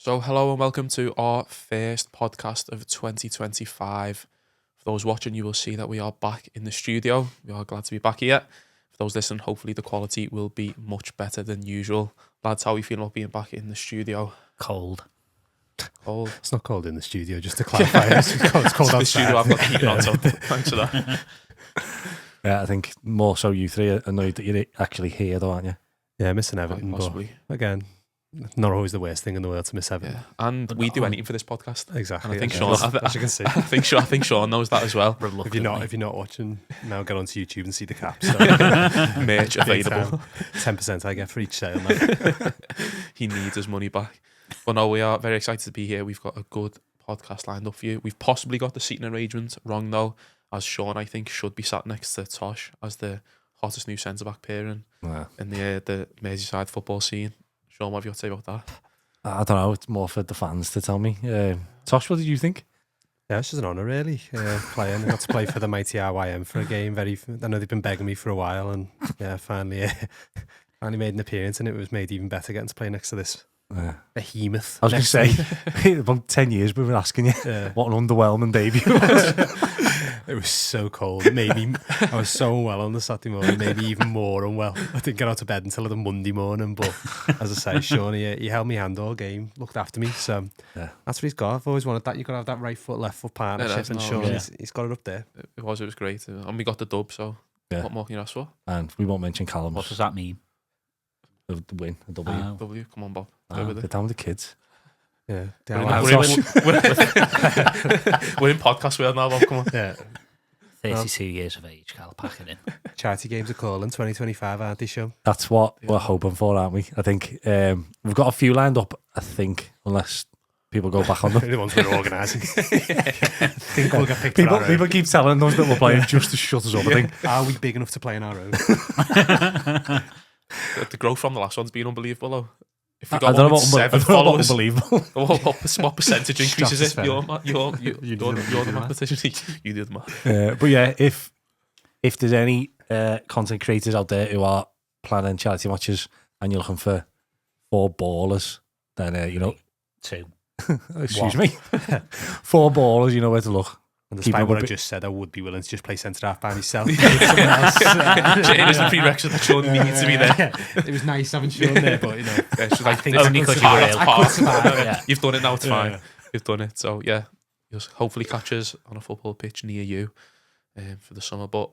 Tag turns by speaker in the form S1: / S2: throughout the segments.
S1: So hello and welcome to our first podcast of 2025. For those watching, you will see that we are back in the studio. We are glad to be back here. For those listening, hopefully the quality will be much better than usual. Lads, how are you feeling about being back in the studio?
S2: Cold.
S1: Cold?
S3: It's not cold in the studio, just to clarify. It's cold outside.
S1: The studio, I've got the heating on, so thanks for that.
S2: Yeah, I think more so you three are annoyed that you're actually here though, aren't you?
S3: Yeah, missing Everton,
S1: Possibly.
S3: but again, not always the worst thing in the world to miss Everton.
S1: Yeah. And we do anything for this podcast.
S3: Exactly.
S1: And I think
S3: yeah.
S1: Sean,
S3: As you can see.
S1: I think Sean knows that as well.
S3: If you're not watching, now get onto YouTube and see the caps. So.
S1: Merch available.
S3: 10% I get for each sale now.
S1: He needs his money back. But no, we are very excited to be here. We've got a good podcast lined up for you. We've possibly got the seating arrangement wrong though, as Sean, I think, should be sat next to Tosh as the hottest new centre-back pairing in the Merseyside football scene. Sean, what have you got to say about that?
S2: I don't know, it's more for the fans to tell me. Tosh, what did you think?
S3: Yeah, it's just an honour really, playing. I got to play for the mighty RYM for a game. I know they've been begging me for a while, and yeah, finally made an appearance, and it was made even better getting to play next to this behemoth.
S2: I was going to say, about 10 years we've been asking you what an underwhelming debut was.
S3: It was so cold. It made me, I was so unwell on the Saturday morning, it made me even more unwell. I didn't get out of bed until the Monday morning, but as I say, Sean, he held me hand all game, looked after me, so that's what he's got. I've always wanted that. You've got to have that right foot, left foot partnership, and Sean, he's got it up there.
S1: It was great. And we got the dub, so what more can you ask for?
S2: And we won't mention Callum's.
S4: What does that mean?
S2: The win, a W.
S1: W, come on, Bob.
S2: They're down with the kids.
S3: Yeah,
S1: we're in podcast world now, Bob, come on.
S3: Yeah.
S4: 32 years of age, Cal, packing in.
S3: Charity games are calling 2025, aren't they, Sean?
S2: That's what we're hoping for, aren't we? I think we've got a few lined up, I think, unless people go back on them.
S3: The ones we're organising. I think we'll get picked
S2: People keep telling us that we're playing just to shut us up, I think.
S3: Are we big enough to play on our own?
S1: The growth from the last one's been unbelievable, though. If you
S2: I
S1: got
S2: don't know
S1: 7 followers,
S2: unbelievable.
S1: what percentage increases it? You're
S3: You
S1: the mathematician. You do the math.
S2: But yeah, if there's any content creators out there who are planning charity matches and you're looking for 4 ballers, then
S4: 2.
S2: Excuse me, 4 ballers, you know where to look.
S3: And despite what I just said, I would be willing to just play centre half by myself.
S1: It is a prerequisite that Sean needs to be there.
S3: It was nice having Sean there, but
S1: I think
S4: only because you were ill.
S1: You've done it now, it's fine. You've done it. So yeah, you'll hopefully catch us on a football pitch near you for the summer. But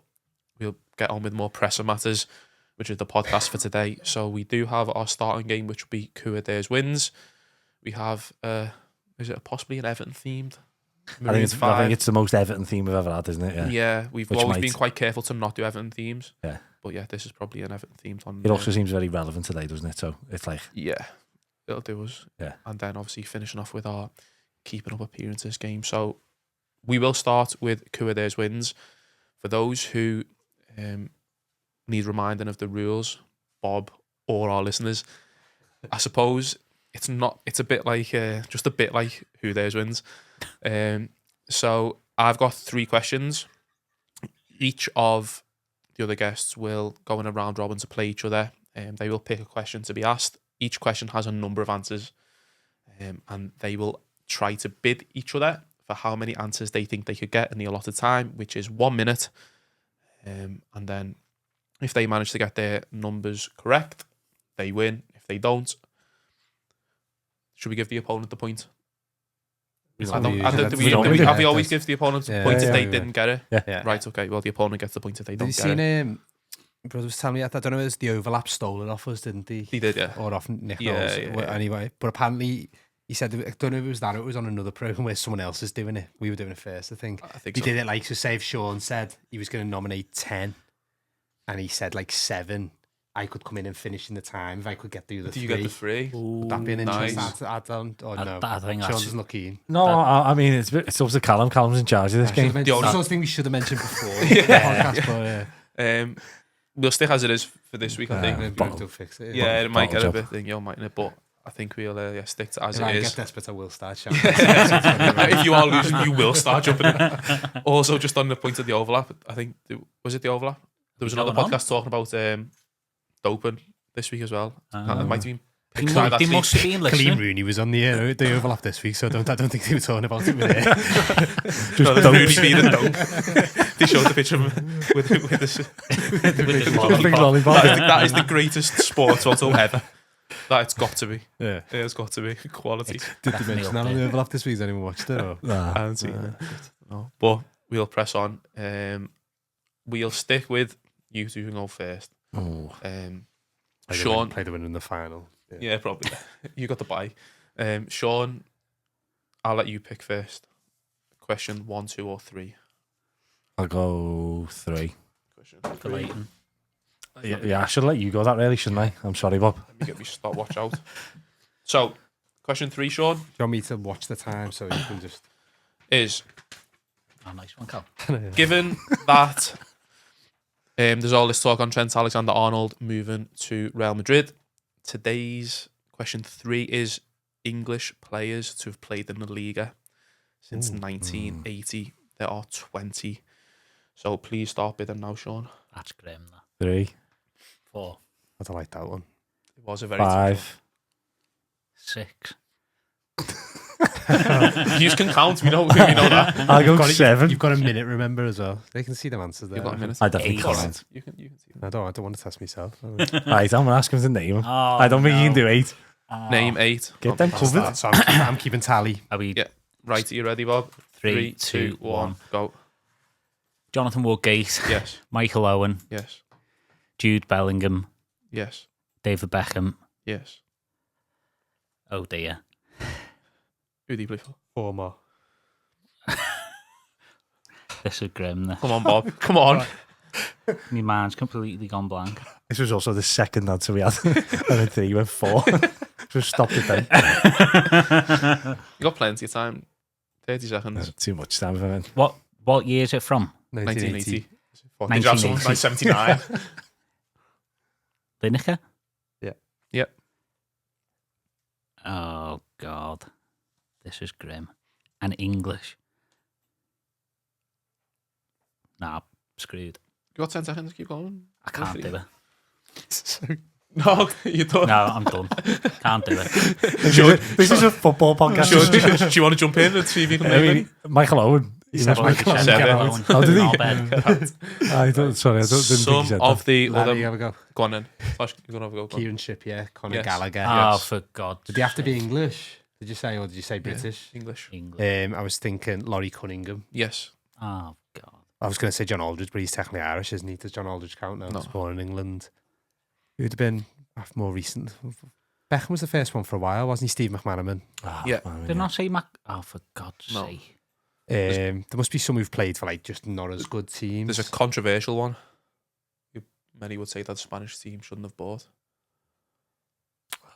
S1: we'll get on with more pressing matters, which is the podcast for today. So we do have our starting game, which will be KUA Dares Wins. We have, is it possibly an Everton themed?
S2: I think it's the most Everton theme we've ever had, isn't it?
S1: Yeah, we've always been quite careful to not do Everton themes. Yeah. But yeah, this is probably an Everton themed one.
S2: It also seems very relevant today, doesn't it? So it's like...
S1: Yeah, it'll do us.
S2: Yeah.
S1: And then obviously finishing off with our keeping up appearances game. So we will start with KUA Dares Wins. For those who need reminding of the rules, Bob or our listeners, I suppose it's a bit like, just a bit like Who Dares Wins. So I've got 3 questions. Each of the other guests will go in a round robin to play each other. They will pick a question to be asked. Each question has a number of answers, and they will try to bid each other for how many answers they think they could get in the allotted time, which is 1 minute. And then if they manage to get their numbers correct, they win. If they don't, should we give the opponent the point? Have we always give the opponent a point if they didn't get it?
S2: Yeah.
S1: Right, okay. Well, the opponent gets the point if they don't get it.
S3: Did you see brother was telling me, I don't know, it was the overlap stole it off us, didn't he?
S1: He did, yeah.
S3: Or off Nick Knowles. Anyway, but apparently he said, I don't know if it was that or it was on another programme where someone else is doing it. We were doing it first, I think. He did it like, so say if Sean said he was going to nominate 10 and he said like 7, I could come in and finish in the time if I could get through the 3.
S1: Do you get the 3?
S3: Would that be an interesting add-on? Or no?
S4: I think
S3: Sean doesn't look keen.
S2: No, I mean, it's up to Callum. Callum's in charge of this game.
S3: That's the thing we should have mentioned before. Podcast, but,
S1: we'll stick as it is for this week, I think.
S3: We'll fix it.
S1: Yeah, it might get a bit thing, mightn't it? But I think we'll stick to as it is.
S3: If I get desperate, I will start shouting.
S1: If you are losing, you will start jumping in. Also, just on the point of the overlap, I think, was it the overlap? There was another podcast talking about doping this week as well. And it might have been
S4: They must have been
S3: Clean
S4: listening.
S3: Rooney was on the overlap this week, so I don't think they were talking about it with it.
S1: No, the Rooney beat and dunk. They showed the picture of him with this.
S2: Big lollipop.
S1: That is the greatest sports photo ever. That it's got to be.
S3: Yeah.
S1: It's got to be quality.
S3: Did they
S4: Definitely
S3: mention
S4: up
S3: that on
S4: there.
S3: the overlap this week? Has anyone watched it? Or?
S1: I
S2: Nah.
S1: haven't seen it. No. But we'll press on. We'll stick with you two who go first.
S2: Oh.
S1: Sean,
S3: Play the winner in the final.
S1: yeah, probably. You got the bye. Sean, I'll let you pick first. Question 1, 2, or 3.
S2: I'll go 3.
S1: Question
S4: For
S1: 3.
S4: Leighton.
S2: Yeah, I should let you go that really, shouldn't I? I'm sorry, Bob.
S1: Let me get my stopwatch out. So, question 3, Sean,
S3: Do you want me to watch the time so you can just...
S1: is
S4: Oh, nice one, Cal.
S1: given that there's all this talk on Trent Alexander-Arnold moving to Real Madrid, today's question 3 is English players to have played in the Liga since 1980. There are 20. So please start bidding now, Sean.
S4: That's grim, that.
S2: 3,
S4: 4,
S3: I don't like that one.
S1: It was a very tough
S2: 5.
S4: 6.
S1: one. You can count. We know that.
S2: I'll go
S3: Got it,
S2: 7.
S3: You've got a minute, remember, as well. They can see the answers there.
S1: You've got a minute.
S2: I definitely
S4: 8.
S2: can't.
S1: You can see them.
S3: I don't want to test myself.
S2: Right, I'm going to ask him to name him.
S4: Oh,
S2: I don't think you can do 8.
S1: Name 8.
S2: Get them
S3: That's
S2: covered.
S3: that. So I'm keeping tally.
S4: Are we
S1: Yeah. Right, are you ready, Bob?
S4: 3, 2, 1.
S1: Go.
S4: Jonathan Woodgate,
S1: Yes.
S4: Michael Owen,
S1: Yes.
S4: Jude Bellingham,
S1: Yes.
S4: David Beckham.
S1: Yes.
S4: Oh dear.
S1: Who do you play for?
S3: 4 more.
S4: This is grim. This.
S1: Come on, Bob. Come on.
S4: My mind's completely gone blank.
S2: This was also the second answer we had. And then 3 went 4. Just stopped it then.
S1: You got plenty of time. 30 seconds.
S2: Too much time for him.
S4: What year is it from?
S1: 1980. Did you have someone by 79?
S4: Lineker?
S3: Yeah.
S1: Yep.
S4: Oh God. This is grim. And English. Nah, screwed.
S1: You got 10 seconds. Keep going.
S4: I can't do it.
S1: No, you don't.
S4: No, I'm done. Can't do it.
S2: This is a football podcast.
S1: Do you want to jump in and see if you can
S2: I
S1: name
S2: mean,
S1: it?
S2: Michael Owen. He
S3: said
S2: was
S3: Michael
S2: Michael
S3: Owen.
S2: Owen.
S1: Seven.
S2: How did he?
S4: All bad.
S2: I don't think he
S1: Some
S2: said
S1: of
S2: that.
S1: the
S3: Laddie,
S1: other...
S3: have a go.
S1: Go on then. Flash, you're going to have a go.
S3: Kieran Trippier, Conor
S1: Yes.
S3: Gallagher.
S4: Oh,
S1: Yes.
S4: for God.
S3: Did they have to be English? Did you say, or did you say British?
S1: English.
S4: English.
S3: I was thinking Laurie Cunningham.
S1: Yes.
S4: Oh God.
S3: I was going to say John Aldridge, but he's technically Irish, isn't he? Does John Aldridge count now?
S1: No.
S3: He's born in England. Who'd have been more recent? Beckham was the first one for a while, wasn't he? Steve McManaman.
S1: Yeah.
S4: Did not say Mac. Oh, for God's
S1: No.
S4: sake.
S3: There must be some who've played for like just not as good teams.
S1: There's a controversial one. Many would say that the Spanish team shouldn't have bought.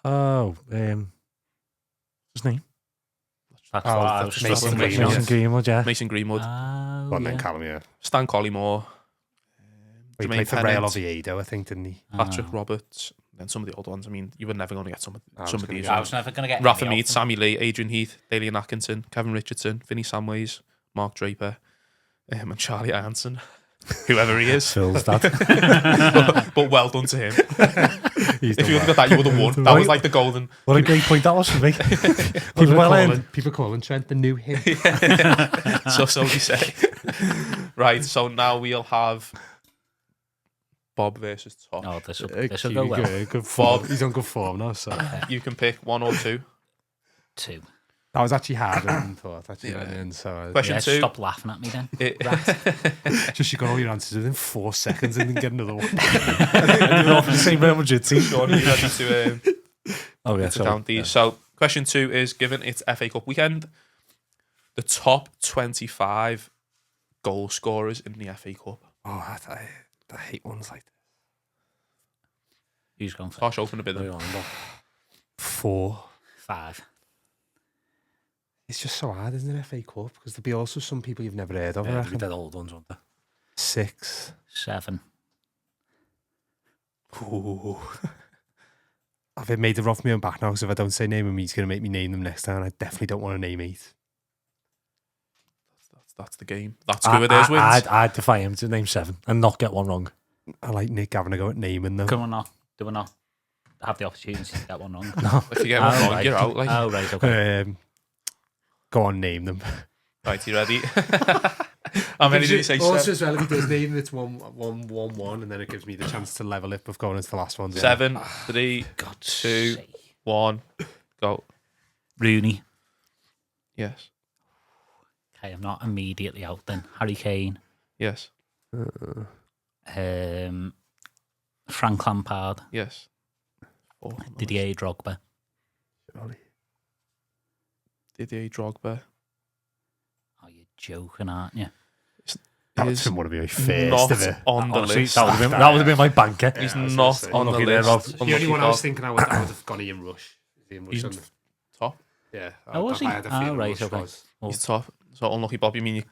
S2: Oh, his name?
S4: That's
S3: Oh,
S4: what I
S3: that's
S4: was
S3: Mason
S4: struggling with.
S3: Greenwood.
S2: Mason Greenwood, yeah.
S1: Mason Greenwood.
S4: Oh,
S3: Well, then
S4: yeah.
S3: Callum, yeah.
S1: Stan Collymore.
S3: He
S1: Jermaine
S3: played for Real
S1: Pennant,
S3: Oviedo, I think, didn't he?
S1: Patrick
S4: Oh.
S1: Roberts. Then some of the old ones. I mean, you were never going to get some of
S3: gonna
S1: these.
S3: get-
S4: I was never going to get
S1: Rafa
S4: any
S1: Mead,
S4: of them.
S1: Sammy Lee, Adrian Heath, Dalian Atkinson, Kevin Richardson, Vinnie Samways, Mark Draper, and Charlie Anson, whoever he is.
S2: Phil's dad.
S1: But well done to him.
S3: He's
S1: If you would have got that, you would have won. That was like the golden.
S2: What a great point that was for me.
S3: People,
S2: well
S3: people calling Trent the new him.
S1: So we say. Right, so now we'll have Bob versus Tosh.
S4: Oh, this will go well.
S3: Good form. He's on good form now, so.
S1: You can pick 1 or 2.
S4: 2.
S3: That was actually harder than thought. Actually,
S1: Yeah.
S3: went in, so
S1: Question
S4: Yeah,
S1: 2.
S4: stop laughing at me then.
S3: just you got all your answers within 4 seconds and then get another one.
S2: They're off the same Real Madrid team.
S1: Sean, are you ready to
S2: Oh, yeah,
S1: to count these? So, question 2 is, given it's FA Cup weekend, the top 25 goal scorers in the FA Cup.
S3: Oh, I hate ones like that.
S4: Who's gone for
S1: Tosh, open a bit.
S3: 4.
S4: 5?
S3: It's just so hard, isn't it, FA Cup? Because there'll be also some people you've never heard of. I
S2: Yeah,
S3: reckon.
S2: we did old ones, weren't they?
S3: 6.
S4: 7.
S3: Ooh. I've made it off my own back now, because if I don't say name them, he's going to make me name them next time. I definitely don't want to name 8.
S1: That's the game. That's KUA Dares Wins.
S2: I'd defy him to name 7 and not get one wrong.
S3: I like Nick having a go at naming them.
S4: Come on now. Do we not? have the opportunity to get one wrong.
S1: If you get one
S4: Oh,
S1: wrong,
S4: right.
S1: you're out. Like,
S4: Oh, right, okay.
S3: Go on, name them.
S1: right, you ready? How many did you say?
S3: Also, as well, if he does name them, it's 1-1-1-1, and then it gives me the chance to level it before going into the last one.
S1: 7, 3,
S4: God's
S1: 2,
S4: sake.
S1: 1, go.
S4: Rooney.
S1: Yes,
S4: Okay, I'm not immediately out then. Harry Kane.
S1: yes,
S4: Frank Lampard.
S1: yes. Oh,
S4: Didier Drogba.
S1: Didier Drogba
S4: Oh, you're joking, aren't you?
S3: That
S1: is
S3: didn't want to be my first
S1: not
S3: of it.
S1: on the
S2: Honestly,
S1: list.
S2: that would have been my banker.
S1: He's
S3: I was
S1: not
S3: gonna say.
S1: on the
S2: Unlucky there, Rob.
S1: list.
S3: The only
S1: Unlucky
S3: one I was
S1: Bob.
S3: thinking I would have gone Ian Rush. Ian Rush
S1: He's
S3: on the-
S1: top.
S3: yeah.
S4: Oh, was he?
S3: I had a
S4: Oh,
S3: feeling
S4: right,
S3: Rush
S4: okay.
S3: was.
S1: He's top. So unlucky Bob. You mean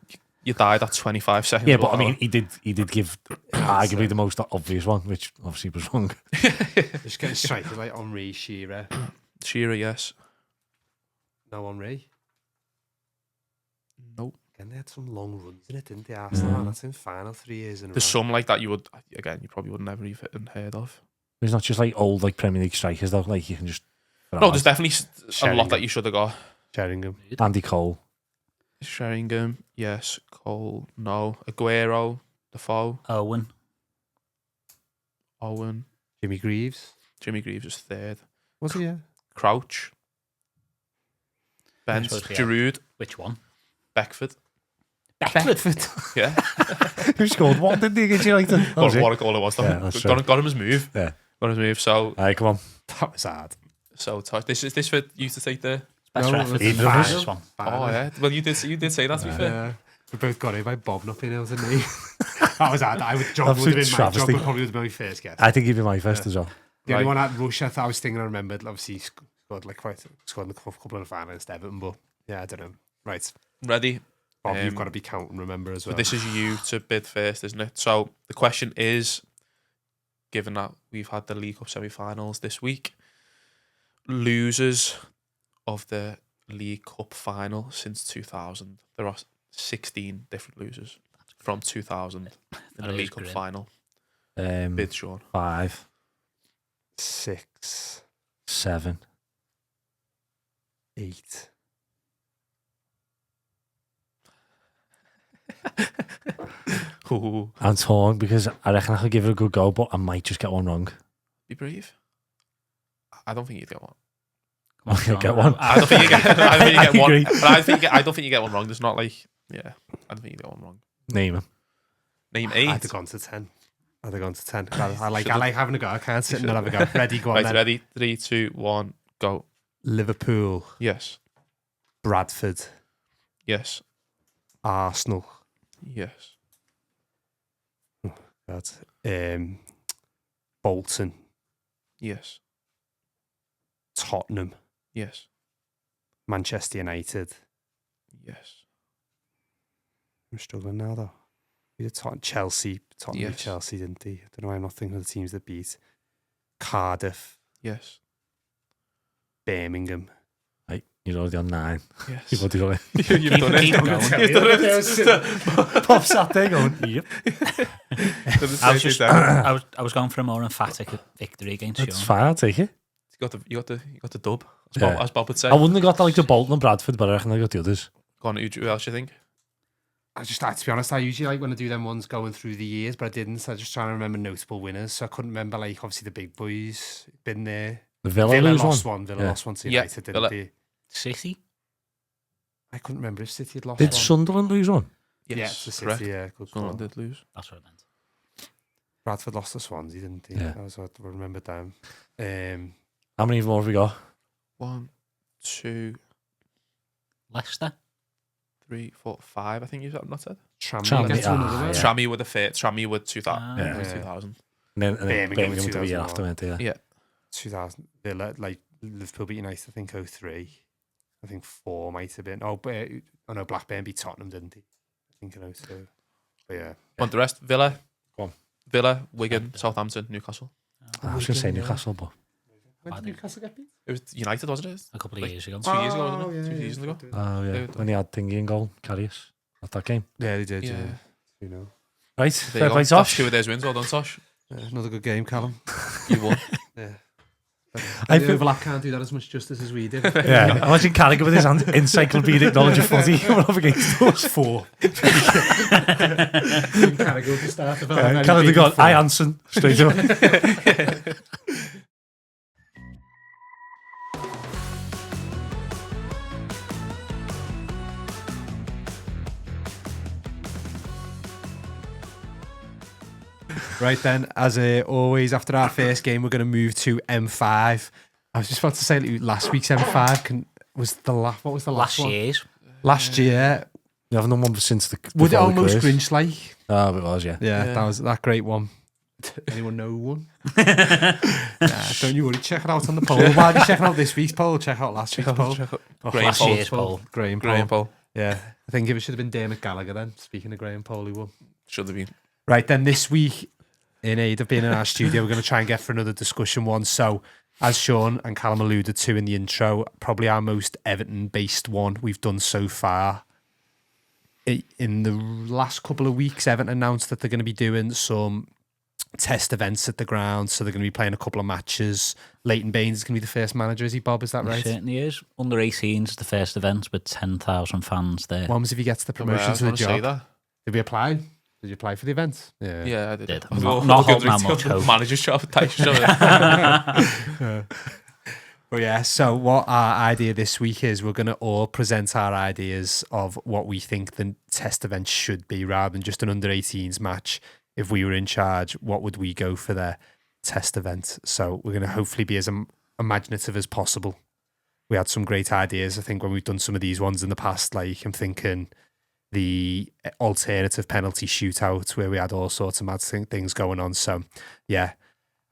S1: you died at 25 seconds?
S2: Yeah,
S1: or
S2: but I
S1: whatever.
S2: mean, he did give arguably the most obvious one, which obviously was wrong.
S3: Just getting straight like Henri, Shearer.
S1: Shearer, yes.
S3: No Henri.
S1: Nope.
S3: Again, they had some long runs in it, didn't they? Arsenal, that's in final 3 years in a
S1: There's
S3: row.
S1: some like that you would, again, you probably would never even heard of.
S2: It's not just like old like Premier League strikers though. Like you can just
S1: No, there's definitely a lot
S3: Sheringham.
S1: that you should have got.
S3: Sheringham.
S2: Andy Cole.
S1: Sheringham, yes. Cole, no. Aguero, Defoe,
S4: Owen.
S1: Owen.
S3: Jimmy Greaves.
S1: Jimmy Greaves is third.
S3: Was he? Yeah.
S1: Crouch, Bent,
S4: suppose we
S1: Giroud,
S4: Which one?
S1: Beckford.
S4: Beckford.
S1: Yeah.
S2: Who scored one? Didn't he against United? That was it.
S1: What a goal it was.
S2: Yeah, that's
S1: got him his move.
S2: Yeah.
S1: Got his move. So
S2: All right, come on.
S3: That was hard.
S1: this is this for you to take the.
S4: Best
S3: No,
S4: reference
S3: it's
S4: in the
S2: fine.
S4: first one.
S1: Oh yeah. Well, you did say that to be fair.
S3: Yeah. We both got it by Bob not being able to name. That was hard. I would John would have been my
S2: travesty.
S3: John probably would have been my first guess.
S2: I think he'd be my first as well.
S3: The only
S1: Right.
S3: one at Rush, I was thinking I remembered, obviously he scored in a couple of the final against Everton, but yeah, I don't know. Right.
S1: Ready?
S3: Bob, you've
S1: Um,
S3: got to be counting, remember as well.
S1: But this is you to bid first, isn't it? So the question is, given that we've had the League Cup semi-finals this week, losers of the League Cup final since 2000. There are 16 different losers from 2000 in
S4: That
S1: the
S4: is
S1: League Cup
S4: grim.
S1: final. Bid, Sean.
S2: 5,
S3: 6,
S2: 7.
S3: 8.
S1: Ooh,
S2: I'm torn because I reckon I could give it a good go, but I might just get one wrong.
S1: be brave. I don't think you'd get one.
S4: Come on,
S2: I'll
S4: John.
S2: get one.
S1: I don't think you get. I don't think you get
S2: I
S1: one.
S2: agree.
S1: But I don't think you get one wrong. There's not like, yeah. I don't think you get one wrong.
S2: Name him.
S1: Name
S3: I'd
S1: 8.
S3: have gone to 10. I'd have gone to 10. I like having a go. I can't sit and not have a go. Ready, go on
S1: Right,
S3: then.
S1: ready? 3, 2, 1, go.
S3: Liverpool,
S1: Yes.
S3: Bradford,
S1: Yes.
S3: Arsenal.
S1: Yes.
S3: That's Bolton,
S1: Yes.
S3: Tottenham,
S1: Yes.
S3: Manchester United.
S1: Yes.
S3: I'm struggling now though. We did Chelsea. Tottenham beat
S1: Yes.
S3: Chelsea, didn't they? I don't know why I'm not thinking of the teams that beat. Cardiff,
S1: Yes.
S3: Birmingham.
S2: Right, you're already on 9.
S1: Yes.
S2: You've already done it.
S1: You've done it.
S4: Keep going.
S1: You've done it.
S2: Pop sat there going, yep.
S4: I was going for a more emphatic victory against
S2: That's
S4: Sean.
S2: fine, I'll take it.
S1: You got the dub.
S2: Yeah.
S1: As Bob would say.
S2: I wouldn't have got like the Bolton and Bradford, but I reckon I got the others.
S1: Go on, who else you think?
S3: To be honest, I usually like when I do them ones going through the years, but I didn't. So I was just trying to remember notable winners. So I couldn't remember, like, obviously the big boys been there.
S2: The Villa,
S3: Villa
S2: lose
S3: lost
S2: one.
S3: one. Villa
S2: Yeah.
S3: lost one to
S1: Yeah,
S3: United, didn't
S1: Villa.
S3: they?
S4: City?
S3: I couldn't remember if City had lost
S2: Did
S3: one.
S2: Sunderland lose one?
S3: Yeah,
S1: Yes,
S3: it's the
S1: correct.
S3: City, yeah. Good
S1: Sunderland
S3: call.
S1: did lose.
S4: That's what I meant.
S3: Bradford lost to Swansea, didn't they?
S2: Yeah.
S3: That was what I remembered them.
S2: How many more have we got?
S1: 1, 2,
S4: Leicester?
S1: 3, 4, 5. I think you've not said.
S3: Tranmere gets
S2: ah,
S3: one of them.
S2: yeah.
S1: Tranmere with the fit. Tranmere with 2000.
S4: Ah,
S2: Yeah.
S1: 2000.
S2: And then
S3: Birmingham
S2: Birmingham to the year
S3: 2001.
S2: after, weren't they?
S1: Yeah.
S3: 2000. Villa, like Liverpool beat United, I think 03. I think 4 might have been. Oh no, Blackburn beat Tottenham, didn't he? I think in 02. But yeah.
S1: Want the rest? Villa.
S2: Go on.
S1: Villa, Wigan, Southampton, Newcastle.
S2: I was going to say Newcastle, but
S3: When
S4: I
S3: did
S4: think-
S3: Newcastle get beat?
S1: It was United, wasn't it?
S4: a couple of years ago.
S1: 2 years ago, wasn't it? 2 seasons ago.
S2: oh yeah, when they had Thingy in goal, Carrius at that game.
S3: Yeah, they did.
S1: Yeah.
S3: Yeah. You know.
S2: Right,
S1: There you
S2: fair
S1: go.
S2: play,
S1: That's
S2: Tosh.
S1: KUA Dares Wins. Well done, Tosh.
S3: Another good game, Callum.
S1: You won.
S3: Yeah.
S2: I
S3: The
S2: feel-
S3: overlap can't do that as much justice as we did.
S2: Yeah, imagine Carragher with his encyclopedic knowledge of footy coming up against us.
S3: 4. Carragher to start.
S2: Carragher got I Hansen straight up.
S3: Right then, as always, after our first game, we're going to move to M5. I was just about to say that last week's M5 what was the last
S4: Last
S3: one?
S4: year's.
S3: Last year.
S2: You haven't done one since the
S3: Would it
S2: before the
S3: almost
S2: quiz.
S3: Grinch like?
S2: Oh, it was, yeah.
S3: Yeah,
S1: Yeah.
S3: that was that great one. Anyone know one? Don't you worry, check it out on the poll. While you're checking out this week's poll, check out last week's poll. Oh,
S1: Graham
S3: last
S1: poll.
S3: year's poll. Graham poll.
S1: Graham Paul
S3: Yeah, I think it should have been Dermot Gallagher then. Speaking of Graham Poll, who won.
S1: should have been.
S3: Right then, this week, in aid of being in our studio, we're going to try and get for another discussion one. So, as Sean and Callum alluded to in the intro, probably our most Everton-based one we've done so far. In the last couple of weeks, Everton announced that they're going to be doing some test events at the ground. So they're going to be playing a couple of matches. Leighton Baines is going to be the first manager, is he, Bob? Is that
S4: It
S3: right?
S4: certainly is. Under 18s, the first event with 10,000 fans there.
S3: What happens if he gets the
S1: I
S3: promotion
S1: was
S3: to the
S1: going to say
S3: job?
S1: that.
S3: Did we apply? Did you apply for the event?
S1: Yeah, I did.
S4: Did.
S1: I
S4: I'm
S1: thought,
S4: not
S1: good
S4: holding that
S1: to
S4: much
S1: the
S4: hope.
S1: Manager's job, Tyson's job.
S3: But yeah, so what our idea this week is, we're going to all present our ideas of what we think the test event should be, rather than just an under 18s match. If we were in charge, what would we go for their test event? So we're going to hopefully be as imaginative as possible. We had some great ideas, I think, when we've done some of these ones in the past. Like, I'm thinking the alternative penalty shootout where we had all sorts of mad things going on. So yeah,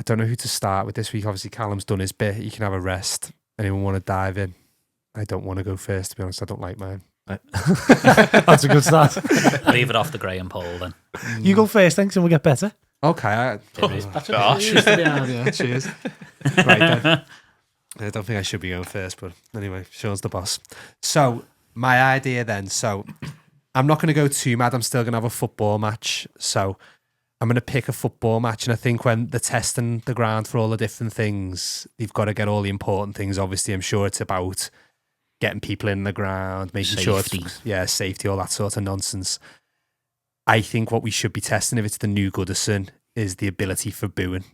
S3: I don't know who to start with this week. Obviously, Callum's done his bit. He can have a rest. Anyone want to dive in? I don't want to go first, to be honest. I don't like mine.
S2: That's a good start.
S4: Leave it off the Graham poll then.
S2: You go first, thanks, and we'll get better.
S3: Okay.
S4: That's
S1: Gosh.
S3: Yeah, cheers. Right then. I don't think I should be going first, but anyway, Sean's the boss. So, my idea then. So, I'm not going to go too mad. I'm still going to have a football match. So, I'm going to pick a football match. And I think when they're testing the ground for all the different things, they've got to get all the important things. Obviously, I'm sure it's about getting people in the ground, making sure it's, safety, all that sort of nonsense. I think what we should be testing, if it's the new Goodison, is the ability for booing.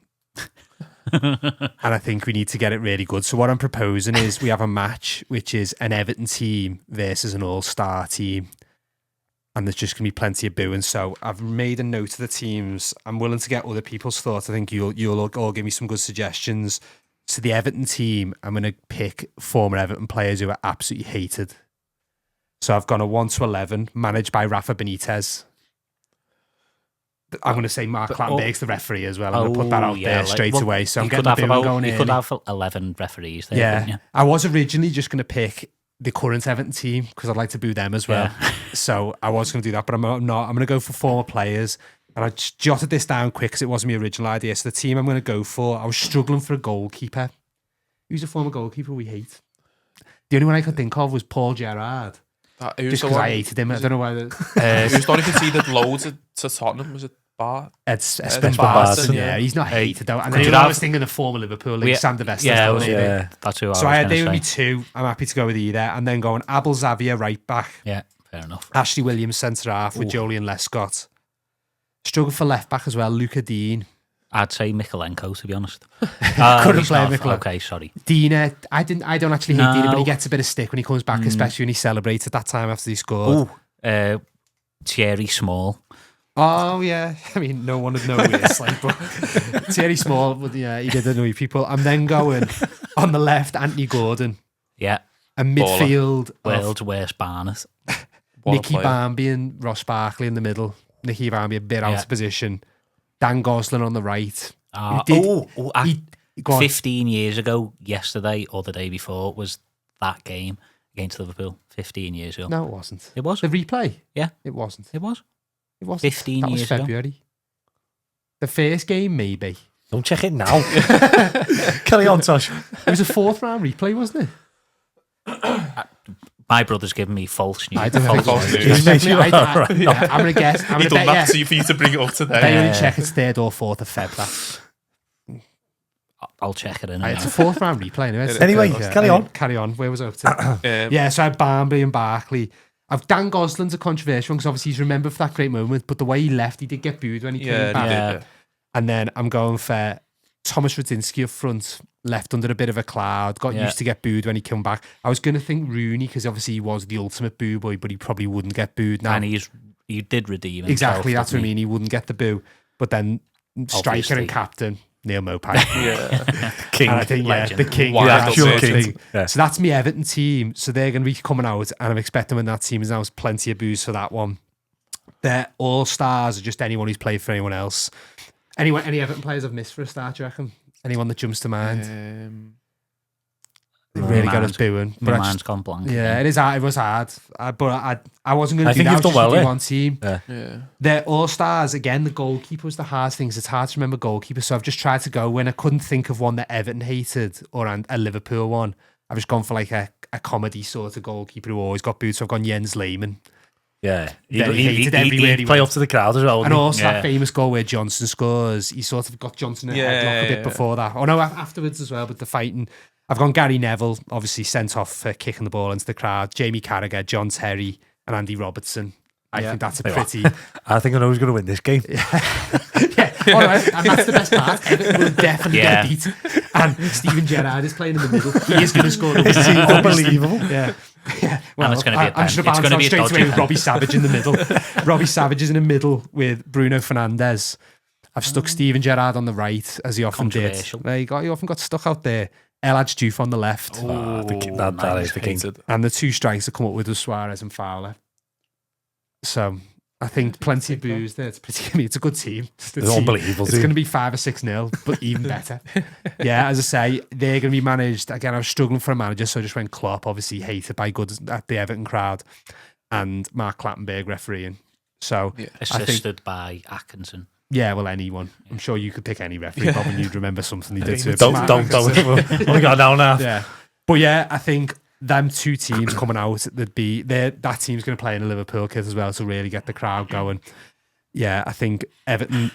S3: And I think we need to get it really good. So what I'm proposing is we have a match which is an Everton team versus an all-star team, and there's just going to be plenty of booing. So I've made a note of the teams. I'm willing to get other people's thoughts. I think you'll all give me some good suggestions. So the Everton team, I'm going to pick former Everton players who are absolutely hated. So I've gone a 1-11, managed by Rafa Benitez. I'm going to say Mark Clattenburg's the referee as well. I'm going to put that out there straight away. So I'm getting the booing going in.
S4: You could have 11 referees there,
S3: Yeah.
S4: couldn't you?
S3: I was originally just going to pick the current Everton team because I'd like to boo them as well.
S4: Yeah.
S3: So I was going to do that, but I'm not. I'm going to go for former players. And I just jotted this down quick because it wasn't my original idea. So the team I'm going to go for, I was struggling for a goalkeeper. Who's a former goalkeeper we hate? The only one I could think of was Paul Gerrard.
S1: Who's
S3: Just
S1: the
S3: because
S1: one?
S3: I hated him. I don't know why.
S1: Who's the one who conceded loads to Tottenham? Was it Bar?
S3: It's
S1: Espen
S3: Barston,
S1: yeah.
S3: yeah. He's not hated though. And
S4: Could
S3: then
S4: you
S3: I
S4: have-
S3: was thinking of former Liverpool, like Sander Vest.
S4: Yeah,
S2: Yeah.
S4: that's who I
S3: So
S4: was
S3: I
S4: going
S3: they would be
S4: to say.
S3: two. I'm happy to go with either. And then going Abel Xavier right back,
S4: Yeah, fair enough.
S3: Ashley Williams centre half with Joleon Lescott. Struggle for left back as well, Luca Dean.
S4: I'd say Mikalenko, to be honest.
S3: Couldn't
S4: He's
S3: play
S4: not-
S3: Mikalenko.
S4: Okay, sorry.
S3: Dina, I don't actually hate Dina, but he
S4: No.
S3: gets a bit of stick when he comes back, especially when he celebrates at that time after he scored.
S4: Thierry Small.
S3: Oh yeah, I mean no one would know who it's like, but Thierry Small, he did annoy people. I'm then going on the left, Anthony Gordon,
S4: Yeah,
S3: a midfield of
S4: world's worst Barnes.
S1: What a
S3: Nicky
S1: player.
S3: Barmby and Ross Barkley in the middle. Nicky Barmby a bit out
S4: Yeah.
S3: of position. Dan Gosling on the right.
S4: Go on.
S3: on.
S4: 15 years ago, yesterday or the day before, was that game against Liverpool. 15 years ago.
S3: No, it wasn't.
S4: It was.
S3: The replay?
S4: Yeah.
S3: It wasn't.
S4: It was.
S3: It wasn't.
S4: 15
S3: that was
S4: years ago.
S3: February. The first game, maybe.
S2: Don't check it now. Carry on, Tosh.
S3: It was a fourth round replay, wasn't it?
S4: My brother's given me false news.
S3: I don't
S4: False
S3: know.
S1: False news.
S2: Just make sure-
S3: I'm going to guess. I'm
S1: He
S3: going to
S1: done
S3: bet,
S1: that to you for you to bring it up
S3: They
S1: today.
S3: only check it's 3rd or 4th of Feb. That.
S4: I'll check it in.
S3: It's a fourth round replay.
S2: Anyway, carry on.
S3: Carry on. Where was I up to? Yeah, so I had Barnby and Barkley. Dan Goslin's a controversial one because obviously he's remembered for that great moment, but the way he left, he did get booed when he came back.
S4: Yeah.
S3: And then I'm going for Thomas Radinsky up front, left under a bit of a cloud, got used to get booed when he came back. I was going to think Rooney because obviously he was the ultimate boo boy, but he probably wouldn't get booed now.
S4: And he did redeem himself.
S3: Exactly, that's what I mean. He wouldn't get the boo. But then striker
S4: Obviously.
S3: and captain, Neil Mopai.
S2: King.
S3: And I think,
S4: Legend.
S3: the king.
S1: Wild
S3: the actual
S1: king.
S3: king.
S2: Yeah.
S3: So that's my Everton team. So they're going to be coming out, and I'm expecting when that team is now plenty of boos for that one. They're all stars, or just anyone who's played for anyone else. Any Everton players I've missed for a start, do you reckon? Anyone that jumps to mind? They really got us booing.
S4: My
S3: But
S4: mind's gone blank.
S3: yeah, it is hard. It was hard. But I wasn't going
S2: I
S3: to do
S2: think
S3: that.
S2: you've done well,
S3: Just
S2: eh?
S3: one team.
S1: Yeah.
S3: They're all stars. Again, the goalkeeper was the hard thing. It's hard to remember goalkeeper. So I've just tried to go when I couldn't think of one that Everton hated or a Liverpool one. I've just gone for like a comedy sort of goalkeeper who always got booed. So I've gone Jens Lehmann.
S2: Yeah.
S3: Then he hated everywhere he
S2: play
S3: went.
S2: up to the crowd as well.
S3: And
S2: wouldn't
S3: also
S4: Yeah.
S3: that famous goal where Johnson scores. He sort of got Johnson in a headlock a bit before that. Oh no, afterwards as well, but the fighting. I've gone Gary Neville, obviously sent off for kicking the ball into the crowd. Jamie Carragher, John Terry, and Andy Robertson. I think that's a pretty...
S2: I think I know who's going to win this game.
S3: All right, and that's the best part. Everton will definitely get beat. And Steven Gerrard is playing in the middle. He is going to score.
S2: It's unbelievable.
S3: Yeah. Well,
S4: And it's going to be a
S3: I'm just
S4: pen.
S3: going
S4: It's
S3: to
S4: going to be a
S3: straight
S4: dodgy
S3: away with
S4: pen.
S3: Robbie Savage in the middle. Robbie Savage is in the middle with Bruno Fernandes. I've stuck Steven Gerrard on the right, as he often did.
S4: Controversial.
S3: He often got stuck out there. El Hadj Diouf on the left.
S2: That is the king.
S3: And the two strikes that come up with was Suarez and Fowler. So I think plenty of boos there. It's a good team.
S2: It's unbelievable.
S3: It's going to be 5 or 6-0, but even better. Yeah, as I say, they're going to be managed. Again, I was struggling for a manager, so I just went Klopp, obviously hated by good at the Everton crowd, and Mark Clattenburg refereeing. So
S4: Assisted by Atkinson.
S3: yeah, well, anyone. I'm sure you could pick any referee, Bob, and you'd remember something he did to it.
S2: Don't. Only got down now.
S3: Yeah. But yeah, I think them two teams coming out, that team's going to play in a Liverpool kit as well to really get the crowd going. Yeah, I think the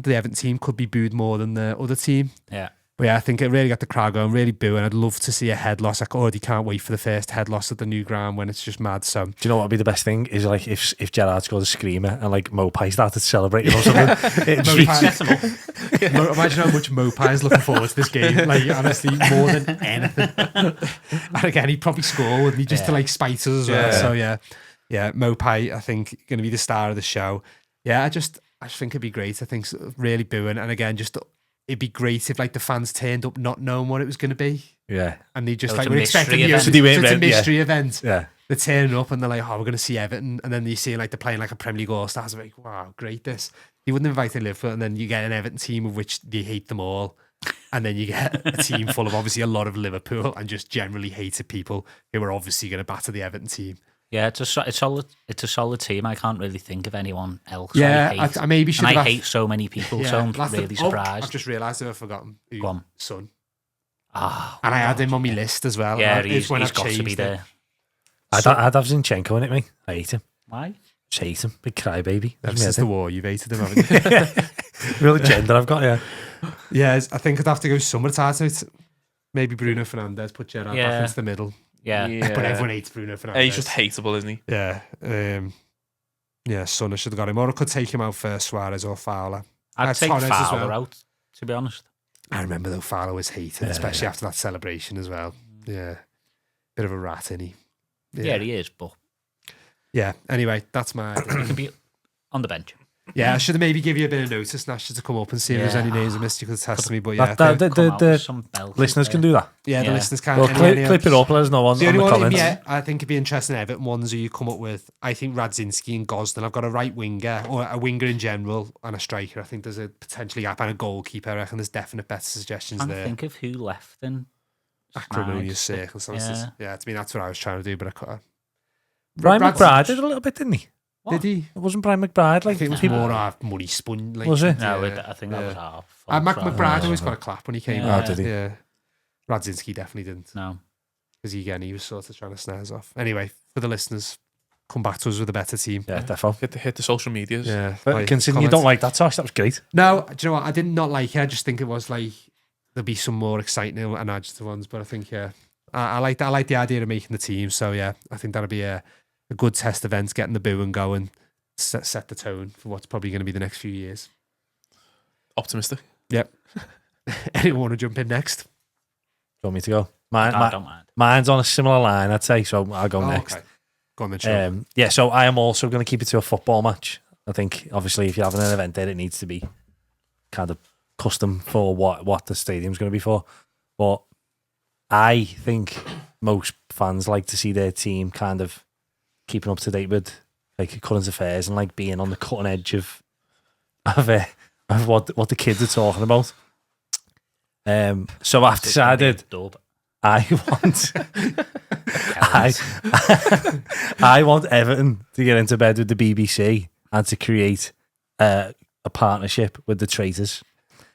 S3: Everton team could be booed more than the other team.
S4: Yeah.
S3: But yeah, I think it really got the crowd going, really booing. I'd love to see a head loss. I already can't wait for the first head loss at the new ground when it's just mad. So
S2: Do you know what would be the best thing? Is like if Gerrard scored a screamer and like Mopai started celebrating or something.
S3: Imagine how much Mopai is looking forward to this game. Like, honestly, more than anything. And again, he'd probably score, wouldn't he? Just to like spite us as well. So yeah, Mopai, I think, going to be the star of the show. Yeah, I just think it'd be great. I think really booing. And again, just it'd be great if like the fans turned up not knowing what it was going to be.
S2: Yeah.
S3: And they just
S4: It was
S3: like,
S4: a
S3: we're
S4: mystery
S3: expecting you.
S4: event.
S3: So
S2: So they weren't
S3: it's a
S2: ready, yeah.
S3: mystery event.
S2: Yeah.
S3: They're turning up and they're like, oh, we're going to see Everton. And then you see like they're playing like a Premier League All-Stars. Like, wow, great this. You wouldn't invite Liverpool, and then you get an Everton team of which they hate them all. And then you get a team full of obviously a lot of Liverpool and just generally hated people who are obviously going to batter the Everton team.
S4: Yeah, it's a solid team. I can't really think of anyone else.
S3: Yeah,
S4: I hate.
S3: I maybe should
S4: And
S3: have
S4: I hate so many people,
S3: Yeah,
S4: so I'm
S3: that's
S4: really
S3: I've
S4: surprised.
S3: just realised I've forgotten
S4: Go on.
S3: Son.
S4: Ah,
S3: And I had him on my list as well.
S4: yeah,
S3: And
S4: he's
S3: when
S4: got
S3: I've
S4: to be
S3: changed it.
S4: there.
S2: I'd have Zinchenko in it, me. I hate him.
S4: Why?
S2: Just hate him. Big crybaby.
S3: Ever since the war, you've hated him, haven't you?
S2: Real gender I've got, yeah.
S3: Yeah, I think I'd have to go summertime. So it's maybe Bruno Fernandes, put Gerrard back into the middle.
S4: Yeah.
S3: But everyone hates Bruno Fernandes.
S1: He's just hateable, isn't he?
S3: Yeah. Yeah, Son, I should have got him. Or I could take him out for Suarez or Fowler.
S4: I'd take
S3: Torres as
S4: Fowler
S3: well.
S4: out, to be honest.
S3: I remember though Fowler was hated, especially after that celebration as well. Yeah. Bit of a rat, isn't he?
S4: Yeah, he is, but
S3: Yeah, anyway, that's my...
S4: he could be on the bench.
S3: Yeah, I should have maybe give you a bit of notice, Nash, to come up and see if there's any names I missed. You could test me, but yeah.
S2: The listeners can do that.
S3: Yeah, the listeners can.
S2: Well, clip it up, let us know on
S3: The
S2: the
S3: only one,
S2: comments.
S3: yeah, I think it'd be interesting, Everton ones who you come up with. I think Radzinski and Gosden. I've got a right winger, or a winger in general, and a striker. I think there's a potentially gap, and a goalkeeper. I reckon there's definite better suggestions
S4: I'm
S3: there.
S4: think of who left in
S3: Acrimonious
S4: Snags.
S3: circumstances. Yeah, to me, that's what I was trying to do, but I couldn't.
S2: Brian McBride did a little bit, didn't he?
S3: Did he?
S2: It wasn't Brian McBride.
S3: I
S2: Like
S3: think it was
S2: people,
S3: more money spun. Like,
S2: Was it?
S4: No,
S3: yeah,
S4: I think that was half.
S3: McBride always got a clap when he came
S4: Yeah.
S3: out.
S2: Oh, did he?
S3: Yeah. Radzinski definitely didn't.
S4: No.
S3: Because he was sort of trying to snare us off. Anyway, for the listeners, come back to us with a better team.
S2: Yeah, definitely.
S1: Hit the social medias.
S3: Yeah.
S2: But considering you don't like that, Tosh, that was great.
S3: No, do you know what? I did not like it. I just think it was like there'll be some more exciting and agitated ones. But I think I like the idea of making the team. So yeah, I think that'll be a good test event, getting the booing going, set the tone for what's probably going to be the next few years.
S1: Optimistic.
S3: Yep. Anyone want to jump in next?
S2: Do you want me to go?
S4: I don't mind.
S2: Mine's on a similar line, I'd say, so I'll go next.
S3: Okay. Go on then, Sean.
S2: Yeah, so I am also going to keep it to a football match. I think, obviously, if you're having an event there, it needs to be kind of custom for what the stadium's going to be for. But I think most fans like to see their team kind of keeping up to date with like current affairs and like being on the cutting edge of what the kids are talking about. So I've decided I want Everton to get into bed with the BBC and to create a partnership with the Traitors.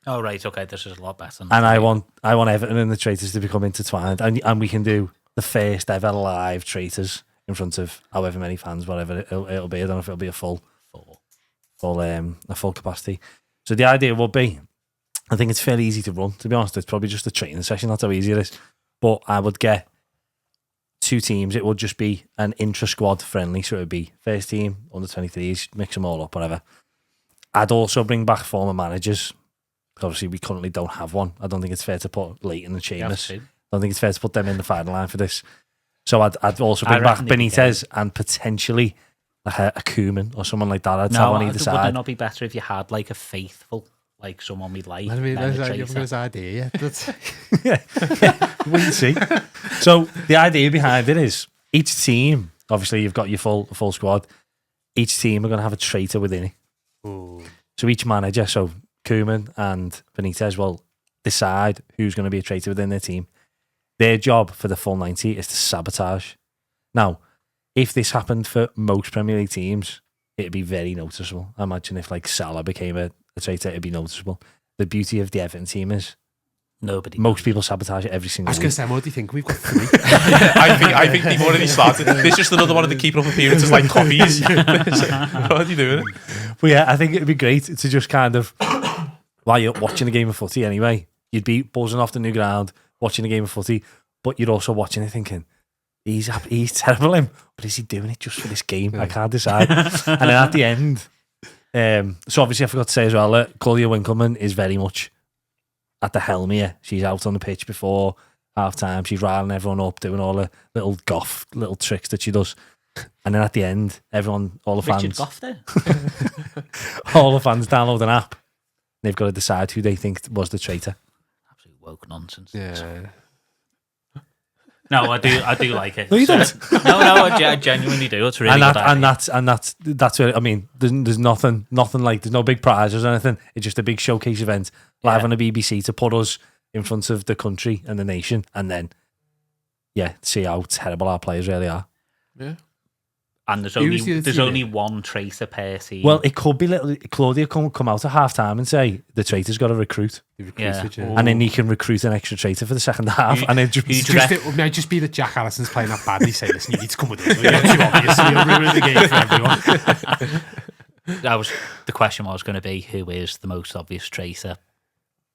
S4: Oh right, okay, this is a lot better.
S2: And I want Everton and the Traitors to become intertwined, and we can do the first ever live Traitors in front of however many fans, whatever it'll be. I don't know if it'll be a full capacity. So the idea would be, I think it's fairly easy to run. To be honest, it's probably just a training session. That's how easy it is. But I would get 2 teams. It would just be an intra-squad friendly. So it would be first team, under 23s, mix them all up, whatever. I'd also bring back former managers. Obviously, we currently don't have one. I don't think it's fair to put Leighton and Seamus. I don't think it's fair to put them in the final line for this. So I'd also bring back Benitez and potentially a Koeman or someone like that. I'd tell on either side.
S4: Would it not be better if you had like a faithful, like someone we'd like?
S3: Let me give his idea.
S2: Yeah. Wait and see. So the idea behind it is each team, obviously you've got your full squad. Each team are going to have a traitor within it.
S3: Ooh.
S2: So each manager, so Koeman and Benitez, will decide who's going to be a traitor within their team. Their job for the full 90 is to sabotage. Now, if this happened for most Premier League teams, it'd be very noticeable. I imagine if like Salah became a traitor, it'd be noticeable. The beauty of the Everton team is most people sabotage it every single week.
S3: I was going to say, what do you think? We've got 3.
S1: I think they've already started. It's just another one of the keeping up appearances like copies. What are you doing?
S2: But yeah, I think it'd be great to just kind of, while you're watching a game of footy anyway, you'd be buzzing off the new ground, watching a game of footy, but you're also watching it thinking, he's terrible, but is he doing it just for this game? I can't decide. And then at the end, so obviously I forgot to say as well that Claudia Winkleman is very much at the helm here. She's out on the pitch before half time. She's riling everyone up, doing all the little tricks that she does. And then at the end, all the fans,
S4: Richard Goff there.
S2: all the fans download an app. They've got to decide who they think was the traitor.
S4: Absolute woke nonsense.
S3: Yeah.
S4: No, I do like it.
S2: No, you don't.
S4: No, I genuinely do. It's really good.
S2: And that's where, I mean, there's nothing like, there's no big prizes or anything. It's just a big showcase event live on the BBC to put us in front of the country and the nation, and then see how terrible our players really are.
S1: Yeah.
S4: And there's only one traitor per team.
S2: Well, it could be Claudia come out at half time and say the traitor's got to recruit. And then he can recruit an extra traitor for the second half. And it
S3: it might just be that Jack Harrison's playing that badly. Say, listen, you need to come with us. You're too obvious. You'll ruin the game for everyone.
S4: The question was going to be, who is the most obvious traitor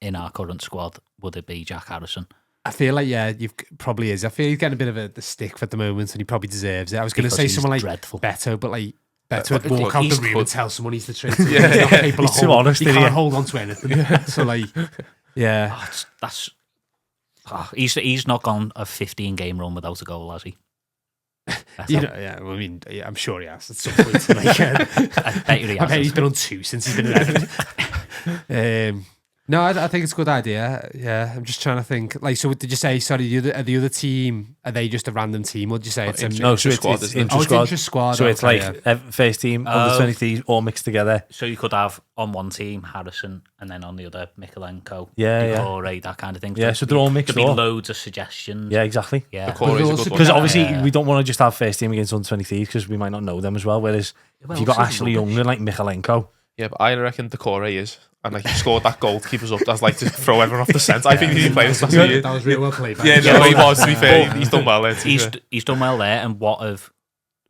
S4: in our current squad? Would it be Jack Harrison?
S3: I feel like, you probably is. I feel he's getting a bit of the stick for the moment, and he probably deserves it. I was going to say someone like
S4: dreadful.
S3: Beto, but like Beto would walk out the room and tell someone he's the traitor.
S2: He's too honest.
S3: He can't hold on to anything. So like, yeah,
S4: he's not gone a 15-game run without a goal, has he?
S3: I mean, I'm sure he has at some point. Like,
S4: I bet he has.
S3: I bet he's been on 2 since he's been in Everton. No, I think it's a good idea. Yeah, I'm just trying to think. Like, so did you say, sorry, the other team, are they just a random team? Or did you say it's
S2: intra-squad?
S3: It's intra-squad.
S2: So it's like first team, under 23s, all mixed together.
S4: So you could have on one team Harrison, and then on the other Mikalenko, Corey, that kind of thing.
S2: Yeah, so they're all mixed up.
S4: There'd be loads of suggestions.
S2: Yeah, exactly.
S4: Yeah,
S2: because obviously we don't want to just have first team against under 23s because we might not know them as well. Whereas if you got Ashley Young and like Mikalenko,
S1: yeah, but I reckon the core is. And like he scored that goal to keep us up. That's like to throw everyone off the scent. I think he didn't play this last year.
S3: That was real well played.
S1: Yeah, he was. To be fair, he's done well there.
S4: He's done well there. And what has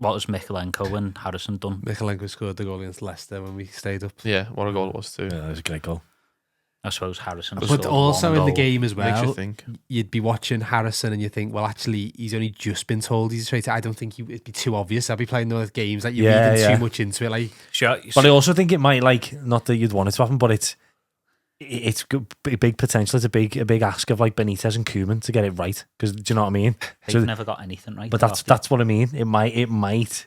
S4: Mikalenko and Harrison done?
S3: Mikalenko scored the goal against Leicester when we stayed up.
S1: Yeah, what a goal it was too.
S2: Yeah, that was a great goal.
S4: I suppose Harrison.
S3: But
S4: scored
S3: also
S4: one
S3: in the
S4: goal.
S3: game as
S1: Makes you
S3: well,
S1: think.
S3: you'd be watching Harrison and you think, well, actually, he's only just been told he's a traitor. I don't think it'd be too obvious. I'd be playing those games that you're reading too much into it. Like,
S4: Sure.
S2: But I also think it might, like, not that you'd want it to happen, but it's a big potential. It's a big ask of like Benitez and Koeman to get it right. Because do you know what I mean?
S4: They've never got anything right.
S2: But that's what I mean. It might.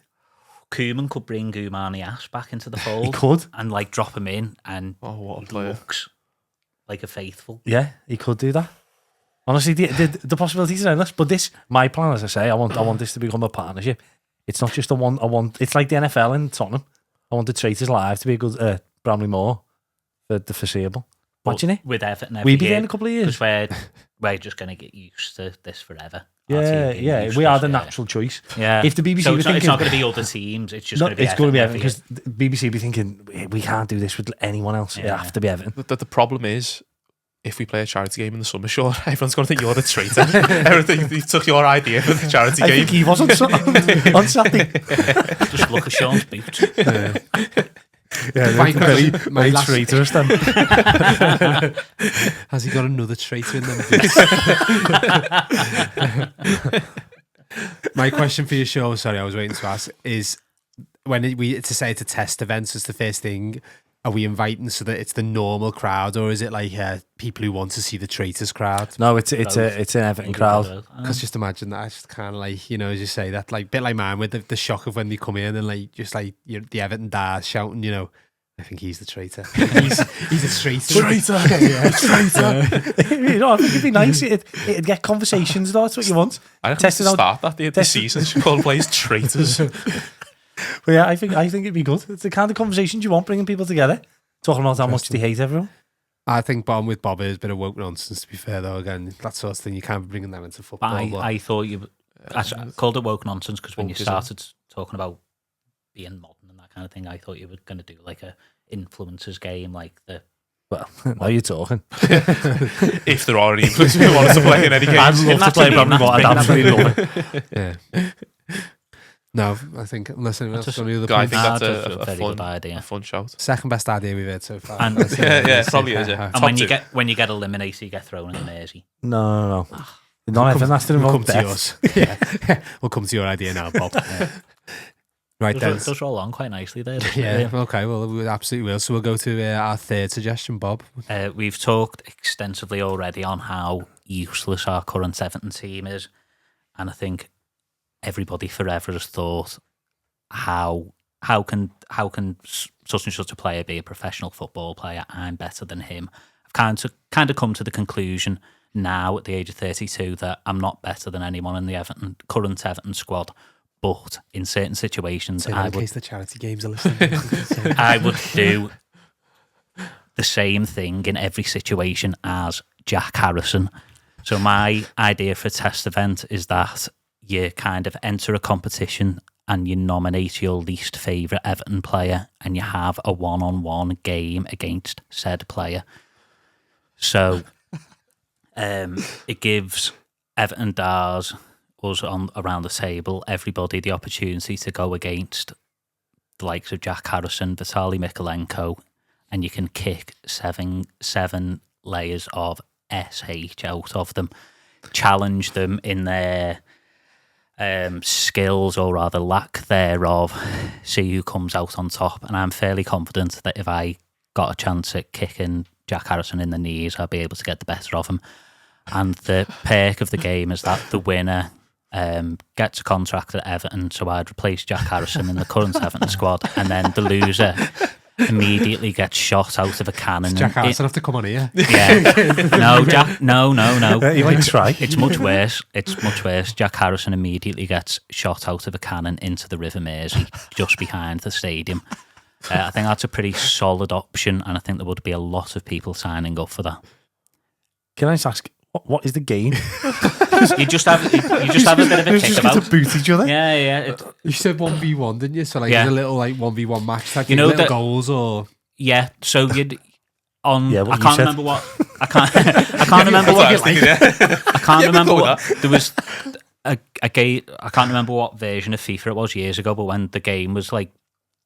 S4: Koeman could bring Umani Ash back into the fold.
S2: He could,
S4: and like drop him in, and
S1: What a
S4: he
S1: player.
S4: looks like a faithful.
S2: yeah, he could do that. Honestly, the possibilities are endless. But my plan, as I say, I want this to become a partnership. It's not just it's like the NFL in Tottenham. I want the Traitors Live to be a good Bramley Moore for the foreseeable. Imagine it.
S4: With Everton every
S2: We'll be
S4: year,
S2: there in a couple of years.
S4: because we're just going to get used to this forever. Our
S2: Yeah,
S4: team getting
S2: yeah.
S4: used
S2: We
S4: to
S2: are
S4: this,
S2: the
S4: yeah.
S2: natural choice.
S4: Yeah.
S2: If the BBC
S4: so
S2: were
S4: it's not
S2: thinking,
S4: going to be other teams. It's just
S2: no,
S4: going to be
S2: it's going to be Everton
S4: every
S2: because the BBC be thinking we can't do this with anyone else. It
S4: Yeah.
S2: have to be Everton.
S1: The problem is, if we play a charity game in the summer, sure, everyone's going to think you're the traitor. Everything you took your idea for the charity
S2: I
S1: game.
S2: think he was on Saturday.
S4: year. Just look at Sean's boots.
S2: Yeah,
S3: My question- my
S2: very
S3: last-
S2: traitorous then.
S3: has he got another traitor in them? My question for your show, sorry, I was waiting to ask, is when we to say it's a test event, so it's the first thing, are we inviting so that it's the normal crowd, or is it like people who want to see the traitors crowd?
S2: No, it's an Everton crowd.
S3: Because just imagine that, I just kind of like, you know, as you say that, like bit like mine with the shock of when they come in and like just like the Everton Dares shouting, you know, I think he's the traitor. He's a traitor.
S1: Traitor!
S2: Traitor. You know, I think it'd be nice. It'd get conversations though. That's what you want.
S1: I reckon
S2: Test
S1: to
S2: it out.
S1: start that the
S2: Test it.
S1: season. Should call players traitors.
S2: But yeah, I think it'd be good. It's the kind of conversations you want, bringing people together, talking about how much they hate everyone.
S3: I think Bottom with Bob is a bit of woke nonsense, to be fair, though. Again, that sort of thing, you can't be bringing them into football.
S4: But I thought I called it woke nonsense because when you
S1: Wokeism.
S4: started talking about being modern and that kind of thing, I thought you were going to do like a influencers game, like the.
S2: Well, now you're talking.
S1: If there are any influencers who want us to play in any games.
S2: I'd love to
S4: That's
S2: play
S4: brilliant,
S2: Bramley Moore. I'd
S4: that's
S2: absolutely love it.
S3: Yeah. No, I think, unless anyone else
S4: That's
S3: got any other
S1: I
S3: points.
S1: think that's
S4: That's a
S1: a
S4: very
S1: fun
S4: good idea.
S1: A fun shout.
S3: Second best idea we've had so far.
S4: And-
S1: Yeah, probably is, yeah.
S4: And
S1: Top
S4: when
S1: two.
S4: you get eliminated, you get thrown in the Mersey.
S2: No. Not Everton has to
S3: We'll
S2: involve
S3: come to
S2: death.
S3: yours. Yeah. We'll come to your idea now, Bob. Right then.
S4: Those roll on quite nicely there.
S3: Yeah, okay, well, we absolutely will. So we'll go to our third suggestion, Bob.
S4: We've talked extensively already on how useless our current Everton team is, and I think everybody forever has thought, how can such and such a player be a professional football player? I'm better than him. I've kind of come to the conclusion now at the age of 32 that I'm not better than anyone in the current Everton squad. But in certain situations,
S3: Say that in case the charity games are listening.
S4: I would do the same thing in every situation as Jack Harrison. So my idea for a test event is that you kind of enter a competition and you nominate your least favourite Everton player and you have a one-on-one game against said player. So it gives Everton Dares, us around the table, everybody the opportunity to go against the likes of Jack Harrison, Vitaly Mikolenko, and you can kick seven layers of SH out of them, challenge them in their skills, or rather lack thereof, see who comes out on top. And I'm fairly confident that if I got a chance at kicking Jack Harrison in the knees, I'd be able to get the better of him. And the perk of the game is that the winner gets a contract at Everton, so I'd replace Jack Harrison in the current Everton squad, and then the loser immediately gets shot out of a cannon.
S3: Jack Harrison have to come on here.
S4: Yeah. No, Jack. No.
S2: He might try.
S4: It's much worse. It's much worse. Jack Harrison immediately gets shot out of a cannon into the River Mersey, just behind the stadium. I think that's a pretty solid option, and I think there would be a lot of people signing up for that.
S2: Can I just ask, what is the game?
S4: You just have a bit of a
S2: Just get
S4: kickabout.
S2: to boot each other?
S4: Yeah.
S3: You said 1v1, didn't you? So like
S4: Yeah.
S3: there's a little like 1v1 match type,
S4: You know
S3: little
S4: that-
S3: goals or
S4: Yeah. So you'd on.
S2: Yeah,
S4: I
S2: what you
S4: can't
S2: said.
S4: remember what. I can't remember what. I can't remember what. There was a game. I can't remember what version of FIFA it was years ago, but when the game was like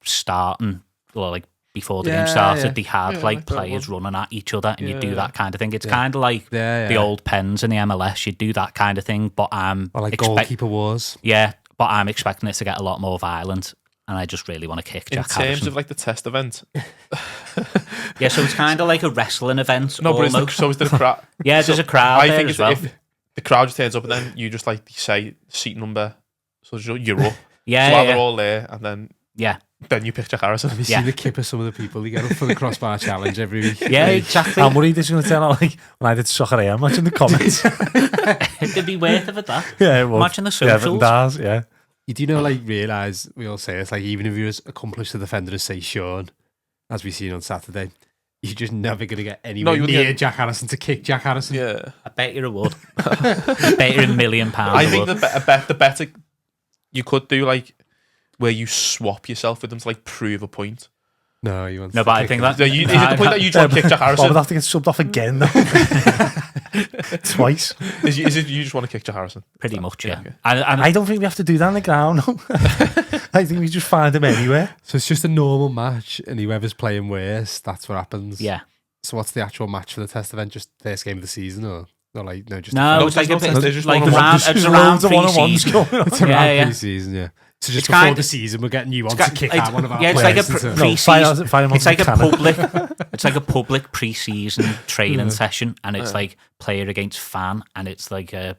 S4: starting, or like before the
S3: Yeah,
S4: game started,
S3: yeah.
S4: they had
S1: Yeah,
S4: like
S1: like that
S4: players running at each other, and you do
S1: Yeah.
S4: that kind of thing. It's kind of like the old pens in the MLS. You do that kind of thing, but I'm
S3: Or like goalkeeper wars.
S4: yeah, but I'm expecting it to get a lot more violent, and I just really want to kick
S1: In
S4: Jack
S1: terms
S4: Harrison.
S1: of like the test event,
S4: Yeah, so it's kind of like a wrestling event.
S1: no, but
S4: almost.
S1: so is the crowd.
S4: Yeah, there's a crowd
S1: I
S4: there
S1: think
S4: as
S1: it's
S4: well.
S1: if the crowd just turns up and then you just like say seat number, so you're up.
S4: Yeah,
S1: so while
S4: yeah,
S1: they're all there, and then you pick Jack Harrison.
S3: Have you
S4: Yeah.
S3: seen the kip of some of the people? They get up for the crossbar challenge every week.
S4: yeah, exactly.
S2: I'm worried it's going to turn out like when I did Soccer AM match in the comments.
S4: It'd be worth of it, that.
S2: Yeah, it was.
S4: Imagine the
S2: Yeah, Everton
S4: socials.
S2: Dares, yeah.
S3: You do know, like, realise, we all say it's like, even if you're as accomplished a defender as, say, Sean, as we've seen on Saturday, you're just never going to get anywhere
S1: you wouldn't
S3: near
S1: get-
S3: Jack Harrison to kick Jack Harrison.
S1: Yeah,
S4: I bet you would. I bet you £1 million.
S1: I think
S4: would.
S1: the better you could do like where you swap yourself with them to like prove a point.
S3: No, you want
S4: No,
S3: to
S4: but I
S3: kick
S4: think
S3: him.
S4: that.
S1: So is it the point that you try and kick Jack
S2: Well,
S1: Harrison?
S2: we'd have to get subbed off again, though. Twice.
S1: Is it you just want to kick Jack Harrison?
S4: Pretty much, yeah.
S1: Okay.
S4: And
S2: I don't think we have to do that on the ground. No. I think we just find him anywhere.
S3: So it's just a normal match, and whoever's playing worse, that's what happens.
S4: yeah.
S3: So what's the actual match for the test event? Just first game of the season, or like just
S4: No,
S1: No,
S4: it's like
S1: there's
S4: a
S1: no
S4: bit
S1: test, there's just
S4: like
S1: one-on-one.
S4: around,
S2: There's
S4: it's around
S2: loads of one-on-ones
S4: pre-season.
S2: going on.
S3: it's around
S4: Yeah, yeah.
S3: pre-season, yeah. So just
S4: It's
S3: before
S4: kind
S3: the
S4: of-
S3: season, we're getting you on
S4: It's
S3: to kick out one of our
S4: yeah, it's like a
S3: players.
S2: No, fire him
S4: It's like a
S2: cannon.
S4: it's like a public pre-season training session, and it's like player against fan, and it's like a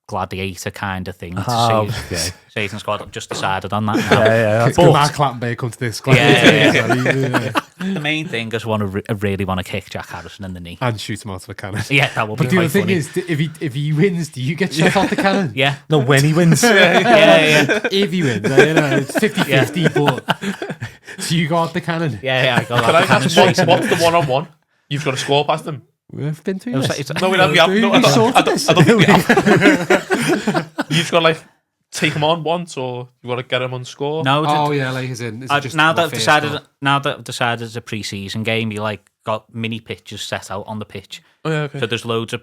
S4: gladiator kind of thing. To
S2: Oh,
S4: see
S2: okay.
S4: Satan Squad. I've just decided on that now.
S2: Yeah, that's
S3: Can
S2: good.
S3: Mark Clattenburg come to this?
S4: Yeah. The main thing is I really want to kick Jack Harrison in the knee.
S3: And shoot him out of a cannon.
S4: Yeah, that would be
S3: But the
S4: quite
S3: other thing
S4: funny.
S3: is, if he wins, do you get shot out the cannon?
S4: Yeah,
S2: No, when he wins.
S4: yeah.
S3: If he wins, it's 50-50, but so you got the cannon.
S4: Yeah, I got
S1: Can
S4: that.
S1: I ask what's the one-on-one? You've got to score past them.
S3: We've been through
S4: It was
S3: this.
S4: like- it's-
S1: No, we haven't. No, I don't think we have. You just got to like take them on once, or you got to get them on score.
S4: No,
S3: Oh yeah, like as in, is it just
S4: now
S3: what
S4: that I've
S3: first
S4: decided,
S3: goal?
S4: now that I've decided it's a pre-season game, you like got mini pitches set out on the pitch.
S1: Oh, yeah, okay.
S4: So there's loads of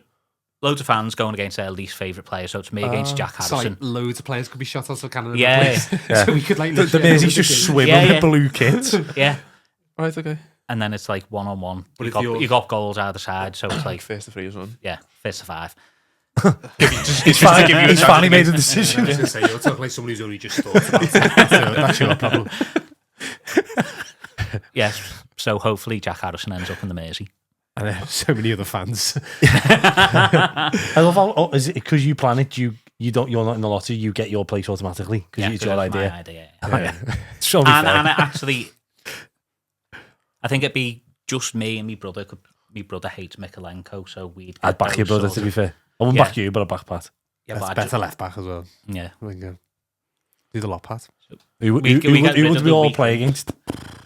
S4: fans going against their least favourite player. So it's me against Jack
S3: So
S4: Harrison.
S3: like loads of players could be shot out of a cannon. in
S4: Yeah.
S3: the place.
S2: Yeah.
S3: So we could like
S2: The
S3: literally
S2: Mersey's
S3: end
S2: just
S3: the game.
S2: swimming
S4: Yeah,
S2: in
S4: yeah.
S2: blue kits.
S4: Yeah,
S1: Right, okay.
S4: and then it's like 1-on-1.
S3: But
S4: You
S3: if
S4: got,
S3: you're-
S4: you got goals either side, so it's
S1: Like
S4: like
S1: first to three or something.
S4: yeah, first to five.
S2: He's finally made a decision.
S3: I was going to say, you're talking like somebody who's only just thought about it. That's your problem.
S4: Yes. So hopefully Jack Harrison ends up in the Mersey.
S3: And then so many other fans.
S2: I love how, is it because you plan it, you're not in the lottery, you get your place automatically because
S4: Yeah,
S2: it's
S4: 'cause
S2: your
S4: it was my
S2: idea.
S4: idea.
S2: It's so fair.
S4: And it actually, I think it'd be just me and my brother. My brother hates Mikalenko, so we'd.
S2: I'd back your brother, to be fair. I wouldn't
S4: Yeah.
S2: back you, but I'd back Pat.
S4: Yeah,
S3: That's
S4: but
S3: better left back as well.
S4: yeah.
S3: We can go. Do the lot, Pat.
S2: Who
S4: We get rid
S2: would
S4: of
S2: we
S4: the
S2: all
S4: weak
S2: play
S4: ones.
S2: against?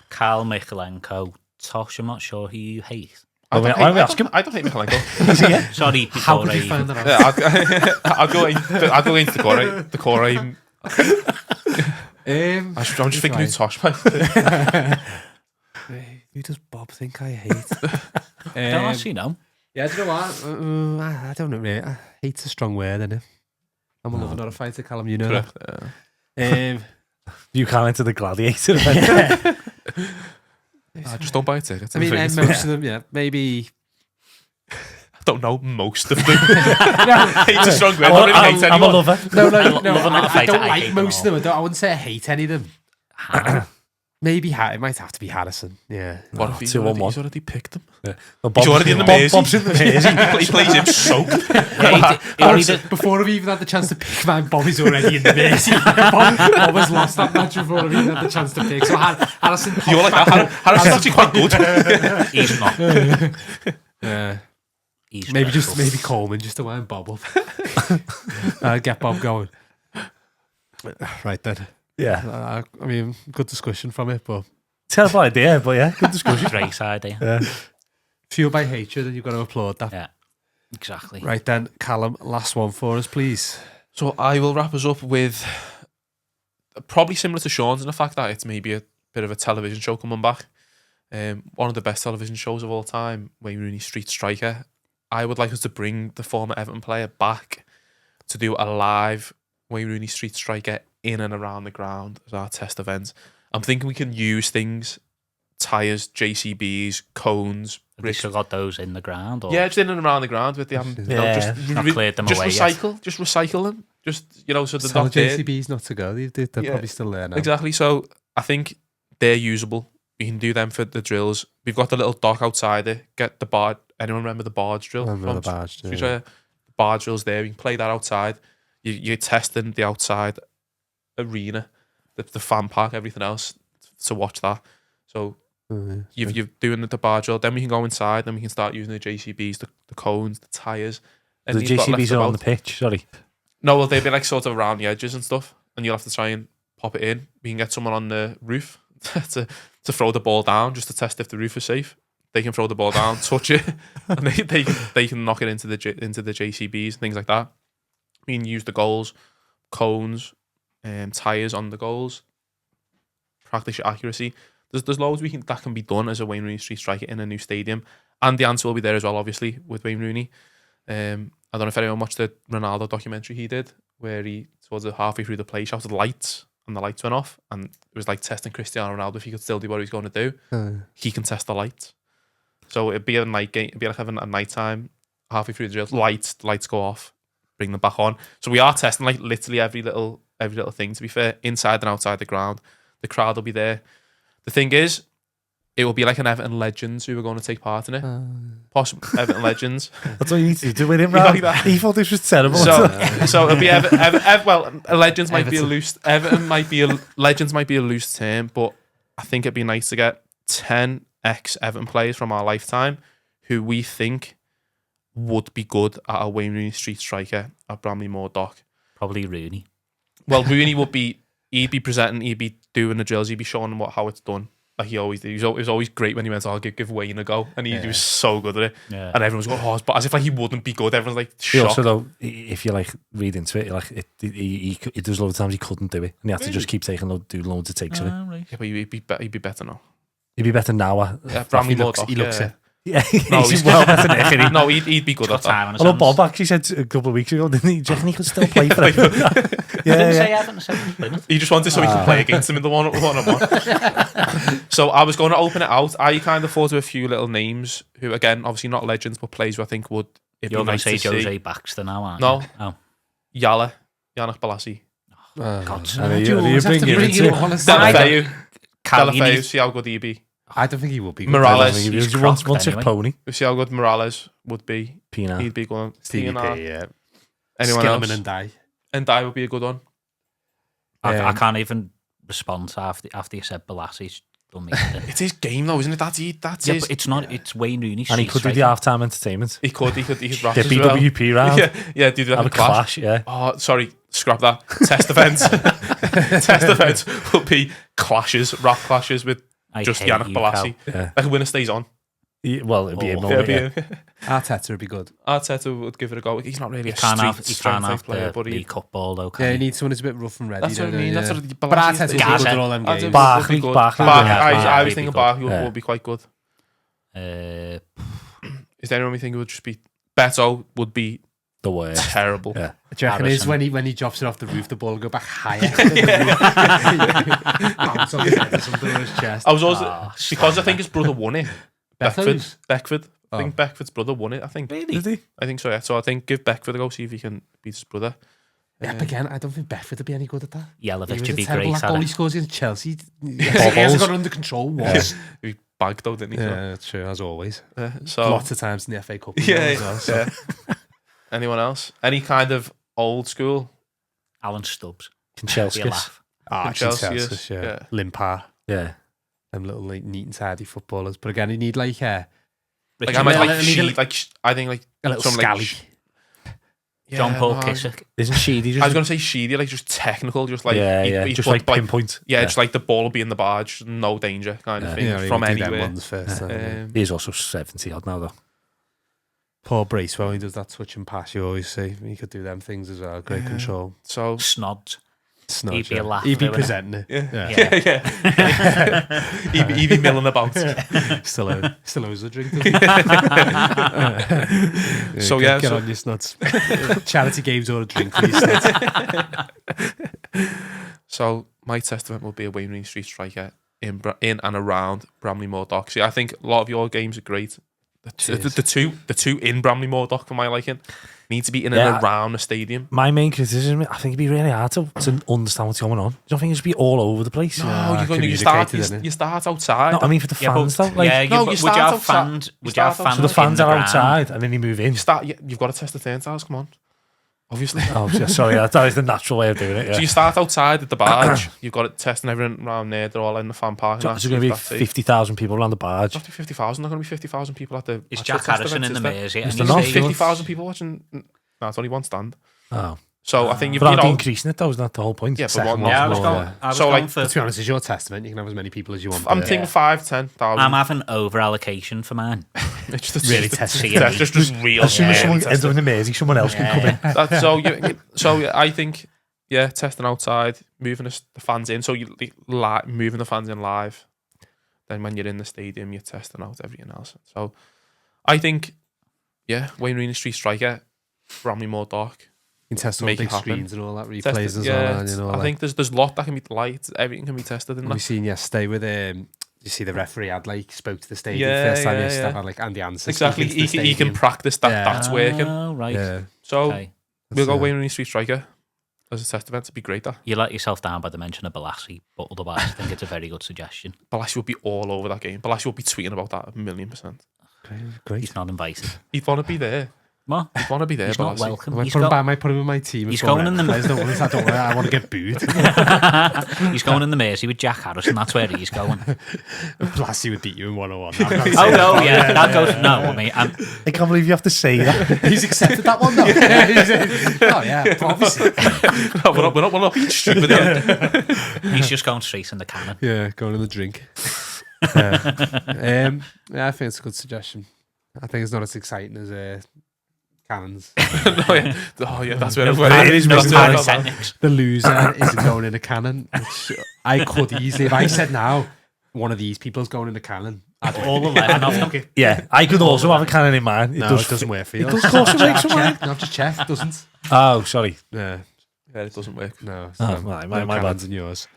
S4: Carl Mikalenko, Tosh. I'm not sure who you hate.
S2: I don't
S1: hate Mikalenko.
S4: Sorry,
S3: How
S4: before
S3: could
S4: I
S3: you find
S4: even.
S3: that out?
S1: Yeah, I'll go into the core. I'm just thinking who Tosh plays.
S3: Who does Bob think I hate?
S4: Don't actually know.
S3: Yeah, do you know what? I don't know, really. Hate's a strong word, isn't it? I'm a lover, not a fighter, Callum, you know
S1: Correct.
S3: that.
S2: You can't enter the gladiator event.
S1: I just don't buy tickets.
S3: I mean, most of them, yeah, maybe...
S1: I don't know most of them. Hate's a strong word. I don't really hate
S2: I'm a
S1: anyone.
S2: lover.
S3: No,
S4: love them, not a
S3: I
S4: fighter,
S3: don't
S4: I
S3: like
S4: hate
S3: most of
S4: them
S3: them. I wouldn't say I hate any of them. Maybe it might have to be Harrison. Yeah.
S1: What if he's
S2: 2-1-1?
S1: already picked them?
S2: No,
S1: He's already in the Mersey.
S2: Bob's in the Mersey.
S1: He plays him soaked.
S4: Yeah, he only did-
S3: Before I've even had the chance to pick mine, Bobby's already in the Mersey. Bob has lost that match before I've even had the chance to pick. So Harrison...
S1: You're like that. Harrison's actually quite good.
S4: he's not.
S3: Yeah.
S4: He's
S3: Maybe
S4: dreadful.
S3: Coleman just to wind Bob up. Get Bob going. Right then.
S2: Yeah.
S3: I mean, good discussion from it, but
S2: Terrible idea, but yeah, good discussion.
S4: Great idea.
S2: Yeah.
S3: fueled by hatred, and you've got to applaud that.
S4: Yeah, exactly.
S3: Right then, Callum, last one for us, please.
S1: So I will wrap us up with probably similar to Sean's in the fact that it's maybe a bit of a television show coming back. One of the best television shows of all time, Wayne Rooney Street Striker. I would like us to bring the former Everton player back to do a live Wayne Rooney Street Striker in and around the ground as our test event. I'm thinking we can use things tyres, JCBs, cones,
S4: Have you still got those in the ground? Or
S1: yeah, just in and around the ground with the
S4: not cleared them
S1: just
S4: away yet.
S1: just recycle them. Just so they're
S3: Tell
S1: not
S3: the
S1: there.
S3: JCBs not to go. They're probably still there now.
S1: Exactly. So I think they're usable. We can do them for the drills. We've got the little dock outside it. Get the bar. Anyone remember the barge drill?
S3: I remember the barge drill,
S1: The barge drill's there. You can play that outside. You're testing the outside arena, the fan park, everything else to watch that. So you're doing the barge drill. Then we can go inside. Then we can start using the JCBs, the cones, the tyres.
S2: The JCBs are on the pitch. Sorry.
S1: No, well, they'd be like sort of around the edges and stuff, and you'll have to try and pop it in. We can get someone on the roof to throw the ball down just to test if the roof is safe. They can throw the ball down, touch it, and they can knock it into the JCBs and things like that. We can use the goals, cones, tyres on the goals. Practice your accuracy. There's loads that can be done as a Wayne Rooney Street striker in a new stadium, and the answer will be there as well, obviously, with Wayne Rooney. I don't know if anyone watched the Ronaldo documentary he did, where he towards halfway through the play shouted lights, and the lights went off, and it was like testing Cristiano Ronaldo if he could still do what he was going to do. He can test the lights, so it'd be a night game. It'd be like having a night time halfway through the drill. Lights go off, bring them back on. So we are testing like literally every little thing. To be fair, inside and outside the ground, the crowd will be there. The thing is, it will be like an Everton Legends who are going to take part in it. Possible Everton Legends.
S2: That's what you need to do with him, right? He thought this was terrible.
S1: So it'll be Legends might be a loose. Legends might be a loose term, but I think it'd be nice to get 10 ex-Everton players from our lifetime who we think would be good at a Wayne Rooney Street striker at Bramley Moor Dock.
S4: Probably Rooney.
S1: Well, Rooney he'd be presenting, he'd be doing the drills, he'd be showing them how it's done. Like he always did. It was always great when he went, "I'll give Wayne a go," and he was so good at it.
S4: Yeah.
S1: And everyone's going, "Oh," but as if like he wouldn't be good. Everyone's like
S2: He
S1: shocked.
S2: also, though, if you like read into it, like he there's loads of times he couldn't do it, and he had to just keep do loads of takes of it.
S4: Right.
S1: Yeah, but he'd be better now.
S2: He'd be better now.
S1: Bramley
S3: he
S1: Moor
S3: looks-
S1: Dock,
S3: he looks it.
S2: Yeah,
S1: No,
S2: he's
S1: he's
S2: well better than Nick.
S1: No, he'd be good
S4: Got
S1: at that.
S4: time on his
S2: Although
S4: hands.
S2: Bob actually said a couple of weeks ago, didn't he? Do you reckon he could still play for him?
S4: Didn't say Everton, said Plymouth.
S1: He just wanted so he could play against him in the one-on-one. So I was going to open it out. I kind of thought of a few little names who, again, obviously not legends, but players who I think would. It'd
S4: You're
S1: be
S4: going
S1: nice
S4: to say
S1: to
S4: Jose
S1: see.
S4: Baxter now, aren't
S1: No.
S4: you? Oh.
S1: Yannick Balassi.
S4: God.
S2: And you bring him into it.
S1: Delafeu.
S4: Cal, you
S1: Delafeu,
S4: need-
S1: see how good he'd be.
S3: I don't think he will be good.
S1: Morales.
S2: He
S4: He's
S2: was once
S4: crocked
S2: a
S4: anyway.
S2: pony.
S1: We see how good Morales would be.
S2: Pina.
S1: He'd be good.
S3: Stevie
S1: Pienaar.
S3: P, yeah.
S1: Anyone
S3: Skillman
S1: else?
S3: and Die.
S1: And Dye would be a good one.
S4: I can't even respond to after you said Balassi's done me.
S1: It's his game though, isn't it? That's
S4: Yeah,
S1: his.
S4: but it's not. It's Wayne Rooney.
S2: And he could do the half-time entertainment.
S1: He could rap
S2: Get
S1: as well.
S2: BWP round.
S1: Yeah, do that
S2: Have a clash, yeah.
S1: Oh, sorry, scrap that. Test events. Test events will be rap clashes with just
S4: hate
S1: Yannick
S4: you,
S1: Balassi.
S2: Yeah.
S1: Like a winner stays on.
S2: Well, it'd be him.
S4: Oh.
S2: wouldn't
S1: Yeah,
S2: it?
S3: Arteta would be good.
S1: Arteta would give it a go. He's not really a
S4: He can't have
S1: strength type player,
S4: the
S1: but he.
S4: League Cup ball though.
S3: Yeah,
S4: Can
S3: you
S4: he?
S3: need someone who's a bit rough and ready.
S1: That's what I mean. That's what
S3: But Arteta's
S1: Balassi
S3: good
S4: Gaza.
S3: at all them games.
S2: Barkley, Barkley.
S1: I was
S4: Barkley
S1: thinking
S4: would be
S1: Barkley
S2: good.
S1: would be quite good.
S4: Uh,
S1: Is there anyone we think would just be Beto would be
S2: The worst.
S1: terrible?
S2: Yeah.
S3: Do you reckon it is
S4: Harrison.
S3: when he drops it off the roof, the ball will go back higher? Bounce on his head or something on his chest.
S1: I was also
S4: Oh,
S1: because I think his brother won it.
S3: Beto's?
S1: Beckford. I
S3: Oh.
S1: think Beckford's brother won it. I think.
S4: Really?
S2: Did he?
S1: I think so. Yeah. So I think give Beckford a go. See if he can beat his brother.
S3: Yeah, but again, I don't think Beckford would be any good at that.
S4: Yelovich
S3: He was
S4: would
S3: a
S4: be
S3: terrible
S4: great
S3: at goal
S4: at
S3: he
S4: it.
S3: scores against Chelsea. He hasn't got it under control once.
S1: He bagged though, didn't he? So,
S3: Yeah, that's true, as always.
S1: so
S3: Lots of times in the FA Cup.
S1: yeah.
S3: as well, so.
S1: Yeah. Anyone else? Any kind of old school?
S4: Alan Stubbs. Be a
S2: Kanchelskis.
S4: laugh.
S3: Ah,
S1: Chelsea
S3: Chelsea,
S1: is,
S3: yeah.
S1: yeah.
S3: Limpar.
S2: Yeah.
S3: Them little like neat and tidy footballers. But again, you need like
S1: Like
S4: Richard
S1: I might
S4: Miller,
S1: like Sheed. Like I think like
S3: a little
S1: some,
S3: scally.
S4: John Paul
S1: no,
S4: Kissick.
S2: Isn't Sheedy just...
S1: I was gonna say Sheedy, like just technical, just like he'd
S2: just
S1: put,
S2: like pinpoint.
S1: just like the ball will be in the barge, no danger kind of thing
S3: Yeah,
S1: from
S3: he would do them
S1: anywhere.
S3: ones first,
S2: He's also 70 odd now, though.
S3: Paul Bracewell, he does that switch and pass. You always see he could do them things as well. Great control.
S1: So
S4: Snods.
S3: Snodge,
S4: He'd be a laugh
S3: He'd be
S4: doing it.
S3: presenting it.
S1: yeah. He'd be milling about.
S3: Still owes a drink.
S1: So
S3: get
S1: so-
S3: on your snuds. Charity games or a drink for your snuds.
S1: So my testament would be a Wayne Rooney Street striker in and around Bramley Moor Dock. See, I think a lot of your games are great. The two in Bramley Moor Dock, for my liking, need to be in and around the stadium.
S2: My main criticism, I think it'd be really hard to understand what's going on. You don't think it should be all over the place?
S1: No, you start outside.
S2: No, I mean for the fans though. Like,
S4: would you have fans?
S2: So the fans are outside and then you move in.
S1: You've got to test the turnstiles. Come on. Obviously.
S2: Oh, sorry, that is the natural way of doing it. Yeah.
S1: So you start outside at the barge. You've got it testing everything around there. They're all in the fan park.
S2: So there's going to be 50,000 people around the barge.
S1: Not 50,000. There's going to be 50,000 people at the.
S4: Is Jack Harrison in the maze?
S2: Is
S1: there not 50,000 people watching? No, it's only one stand.
S2: Oh.
S1: So I think you've
S2: been increasing it though, isn't that the whole point?
S1: Yeah, but
S4: I was going for.
S3: To be honest, it's your testament. You can have as many people as you want.
S1: I'm thinking 5,000-10,000.
S4: I'm having over allocation for mine.
S1: It's just
S3: really testing.
S1: Just real.
S2: As soon as someone ends up in the maze, someone else can come in.
S1: So I think testing outside, moving the fans in. So you moving the fans in live. Then when you're in the stadium, you're testing out everything else. So I think Wayne Rooney Street striker, Bramley Moor Dock.
S3: You can test all big screens and all that replays as well.
S1: I think there's a lot that can be lights. Everything can be tested in that.
S3: We've seen yesterday with you see the referee had spoke to the stadium first time yesterday, had Andy Anson.
S1: Exactly, he can practice that. That's working.
S4: Oh, right.
S3: Yeah.
S1: So we'll go Wayne Rooney Street striker as a test event. It'd be great. That
S4: you let yourself down by the mention of Balassi, but otherwise I think it's a very good suggestion.
S1: Balassi would be all over that game. Balassi would be tweeting about that 1,000,000%.
S3: Great.
S4: He's not invited.
S1: He'd want to be there.
S4: What?
S1: He'd want to be there.
S4: He's not welcome.
S3: I might put him in my team.
S4: He's going in the.
S3: I want to get booed.
S4: He's going in the Mersey with Jack Harrison. That's where he's going.
S3: Blassie would beat you in 101.
S4: Oh no, yeah, that goes. No, I mean,
S2: I can't believe you have to say that.
S3: He's accepted that one though. Oh yeah, obviously.
S1: No, we're not being stupid.
S4: He's just going straight in the cannon.
S3: Yeah, going in the drink. I think it's a good suggestion. I think it's not as exciting as cannons.
S1: That's where
S2: it is.
S3: The loser is going in a cannon. Which I could easily, if I said now, one of these people's going in a cannon.
S4: All 11 of them.
S2: Yeah, I could also have a cannon in mind.
S3: It doesn't work for you.
S2: It does cost a week somewhere.
S3: No, just check. It doesn't.
S2: Oh, sorry.
S3: Yeah,
S1: it doesn't work.
S3: No.
S2: My bad.
S3: In yours.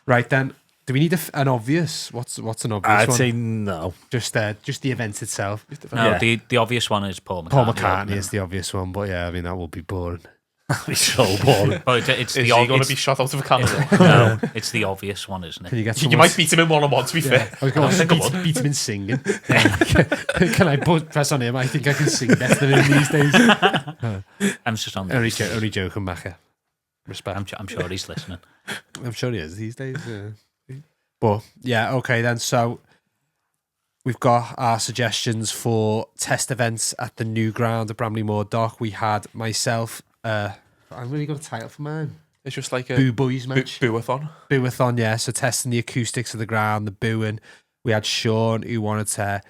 S3: Right then. Do we need an obvious? What's an obvious one?
S2: I'd say no.
S3: Just the event itself.
S4: No, the obvious one is Paul McCartney.
S3: Paul McCartney is the obvious one, but yeah, I mean that will be boring.
S2: That'll be so boring.
S4: But it's
S1: is he going to be shot out of a cannon?
S4: No, it's the obvious one, isn't it?
S3: Can you get?
S1: You might beat him in 1-on-1. To be fair,
S3: I was going to beat him in singing. Can I press on him? I think I can sing better than him these days.
S4: I'm just on.
S3: Only joking, Macca. Respect.
S4: I'm sure he's listening.
S3: I'm sure he is these days. Yeah. But yeah, okay then. So we've got our suggestions for test events at the new ground at Bramley Moor Dock. We had myself. I've really got a title for mine.
S1: It's just like a
S3: Boo Boys match.
S1: Boo-a-thon.
S3: Boo-a-thon, yeah. So testing the acoustics of the ground, the booing. We had Sean who wanted to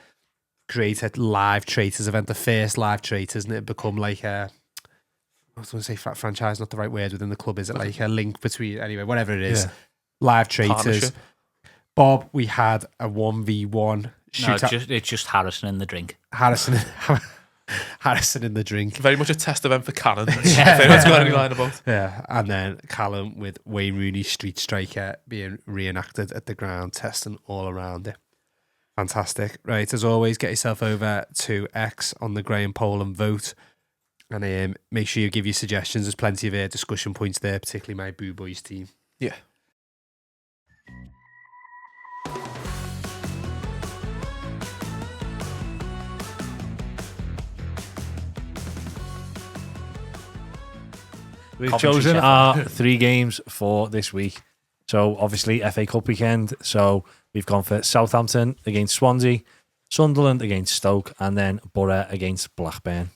S3: create a live Traitors event, the first live Traitors, and it become like a. I was going to say franchise, not the right word within the club. Is it like a link between anyway, whatever it is?
S2: Yeah.
S3: Live Traitors.
S1: Partnership.
S3: Bob, we had a 1v1 shootout.
S4: No, it's just Harrison in the drink.
S3: Harrison in the drink.
S1: Very much a test event for cannons. If anyone's got any line about.
S3: Yeah, and then Callum with Wayne Rooney Street Striker being reenacted at the ground, testing all around it. Fantastic. Right, as always, get yourself over to X on the Graham poll and vote. And make sure you give your suggestions. There's plenty of discussion points there, particularly my Boo Boys team.
S1: Yeah.
S2: We've chosen our 3 games for this week. So obviously FA Cup weekend. So we've gone for Southampton against Swansea, Sunderland against Stoke, and then Borough against Blackburn.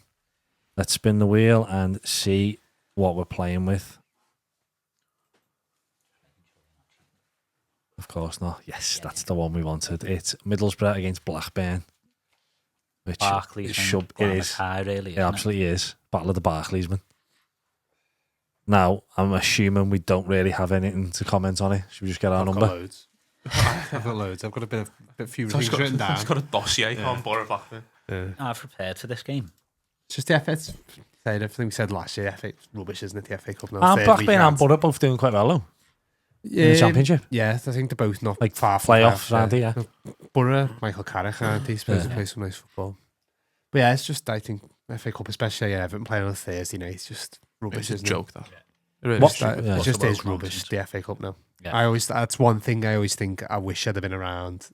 S2: Let's spin the wheel and see what we're playing with. Of course not. Yes, that's the one we wanted. It's Middlesbrough against Blackburn. Which
S4: Barclays
S2: it is.
S4: High, really,
S2: it absolutely is. Battle of the Barclays, man. Now, I'm assuming we don't really have anything to comment on it. Should we just get our number?
S3: I've got loads. I've got a few things written down.
S1: I've got a dossier on Borough Blackburn.
S4: I've prepared for this game.
S3: It's just the FA. Everything we said last year. FA rubbish, isn't it? The FA Cup.
S2: Blackburn and Borough both doing quite well, though. in the Championship?
S3: Yeah, I think they're both not
S2: Like
S3: far from
S2: playoffs, aren't they? Yeah.
S3: Borough, Michael Carrick, aren't they? Supposed to
S2: Yeah.
S3: play some nice football. But yeah, it's just, I think, FA Cup, especially Everton playing on a Thursday night, it's just rubbish,
S1: It's a
S3: isn't
S1: joke, that.
S4: Yeah.
S1: It really
S2: What-
S1: is.
S2: yeah.
S3: It just
S4: Lots of
S3: is
S4: woke
S3: rubbish,
S4: nonsense.
S3: the FA Cup now.
S4: Yeah.
S3: That's one thing I always think I wish I'd have been around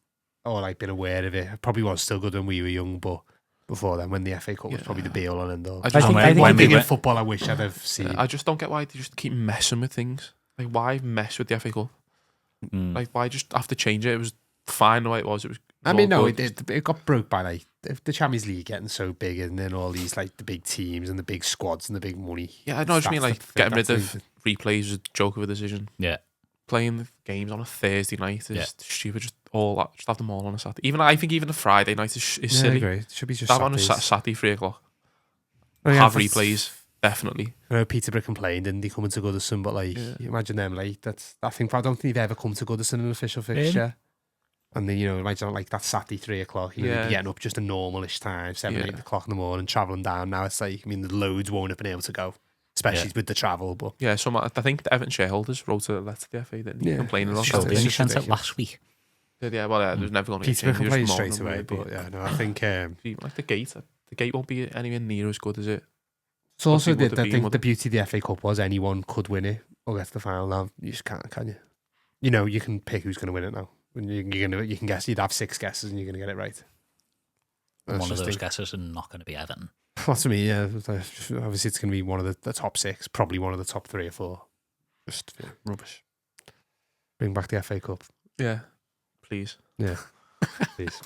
S3: or like been aware of it. It probably was still good when we were young, but before then, when the FA Cup was probably the be all and end all.
S1: I just
S2: think-
S1: don't
S2: I
S1: get
S2: think
S3: One
S4: when we
S3: thing in
S4: went-
S3: football I wish I'd have seen.
S1: I just don't get why they just keep messing with things. Like, why mess with the FA Cup? Like, why just have to change it? It was fine the way it was. It was.
S3: I mean,
S1: all
S3: no,
S1: good.
S3: it got broke by like the Champions League getting so big, and then all these like the big teams and the big squads and the big money.
S1: Yeah, I know what you mean.
S3: That's
S1: Like,
S3: the-
S1: getting rid
S3: that's
S1: of replays was a joke of a decision.
S4: Yeah.
S1: Playing the games on a Thursday night is
S4: Yeah.
S1: stupid. Just all that. Just have them all on a Saturday. I think even a Friday night is
S3: Yeah, I
S1: silly.
S3: agree. It should be just
S1: Have on a
S3: Saturdays.
S1: Saturday 3:00.
S3: Oh, yeah,
S1: Have
S3: that's-
S1: replays definitely.
S3: I know Peterborough complained, didn't he, coming to Goodison? But like,
S1: Yeah.
S3: you imagine them like I don't think they've ever come to Goodison in an official fixture. And then imagine like that Saturday 3:00. You'd
S1: Yeah.
S3: be getting up just a normalish time, 7-8
S1: Yeah.
S3: o'clock in the morning, traveling down. Now it's like, I mean, the loads won't have been able to go, especially with the travel. But
S1: Yeah, so I think the Everton shareholders wrote a letter to the FA that
S3: Yeah.
S1: complaining
S3: It's
S1: about
S3: just-
S1: that.
S3: it's
S4: He
S3: just
S4: sent it
S3: ridiculous.
S4: last week.
S1: Yeah, well, there's never going to be a
S3: Peterborough
S1: change.
S3: complained
S1: Just
S3: straight
S1: moan
S3: away.
S1: and
S3: But yeah, no, I think
S1: like the gate won't be anywhere near as good as it.
S3: it's also
S1: would have
S3: I
S1: been,
S3: think
S1: would
S3: the
S1: it?
S3: beauty of the FA Cup was anyone could win it or get to the final. Now you just can't, can you? You can pick who's going to win it now. When you can guess, you'd have 6 guesses and you're going to get it right.
S4: One
S3: That's
S4: of
S3: just
S4: those
S3: it.
S4: guesses are not going to be Everton.
S3: That's to me, yeah. Obviously, it's going to be one of the top 6, probably one of the top 3 or 4. Just rubbish. Bring back the FA Cup.
S1: Yeah, please.
S3: Yeah, please.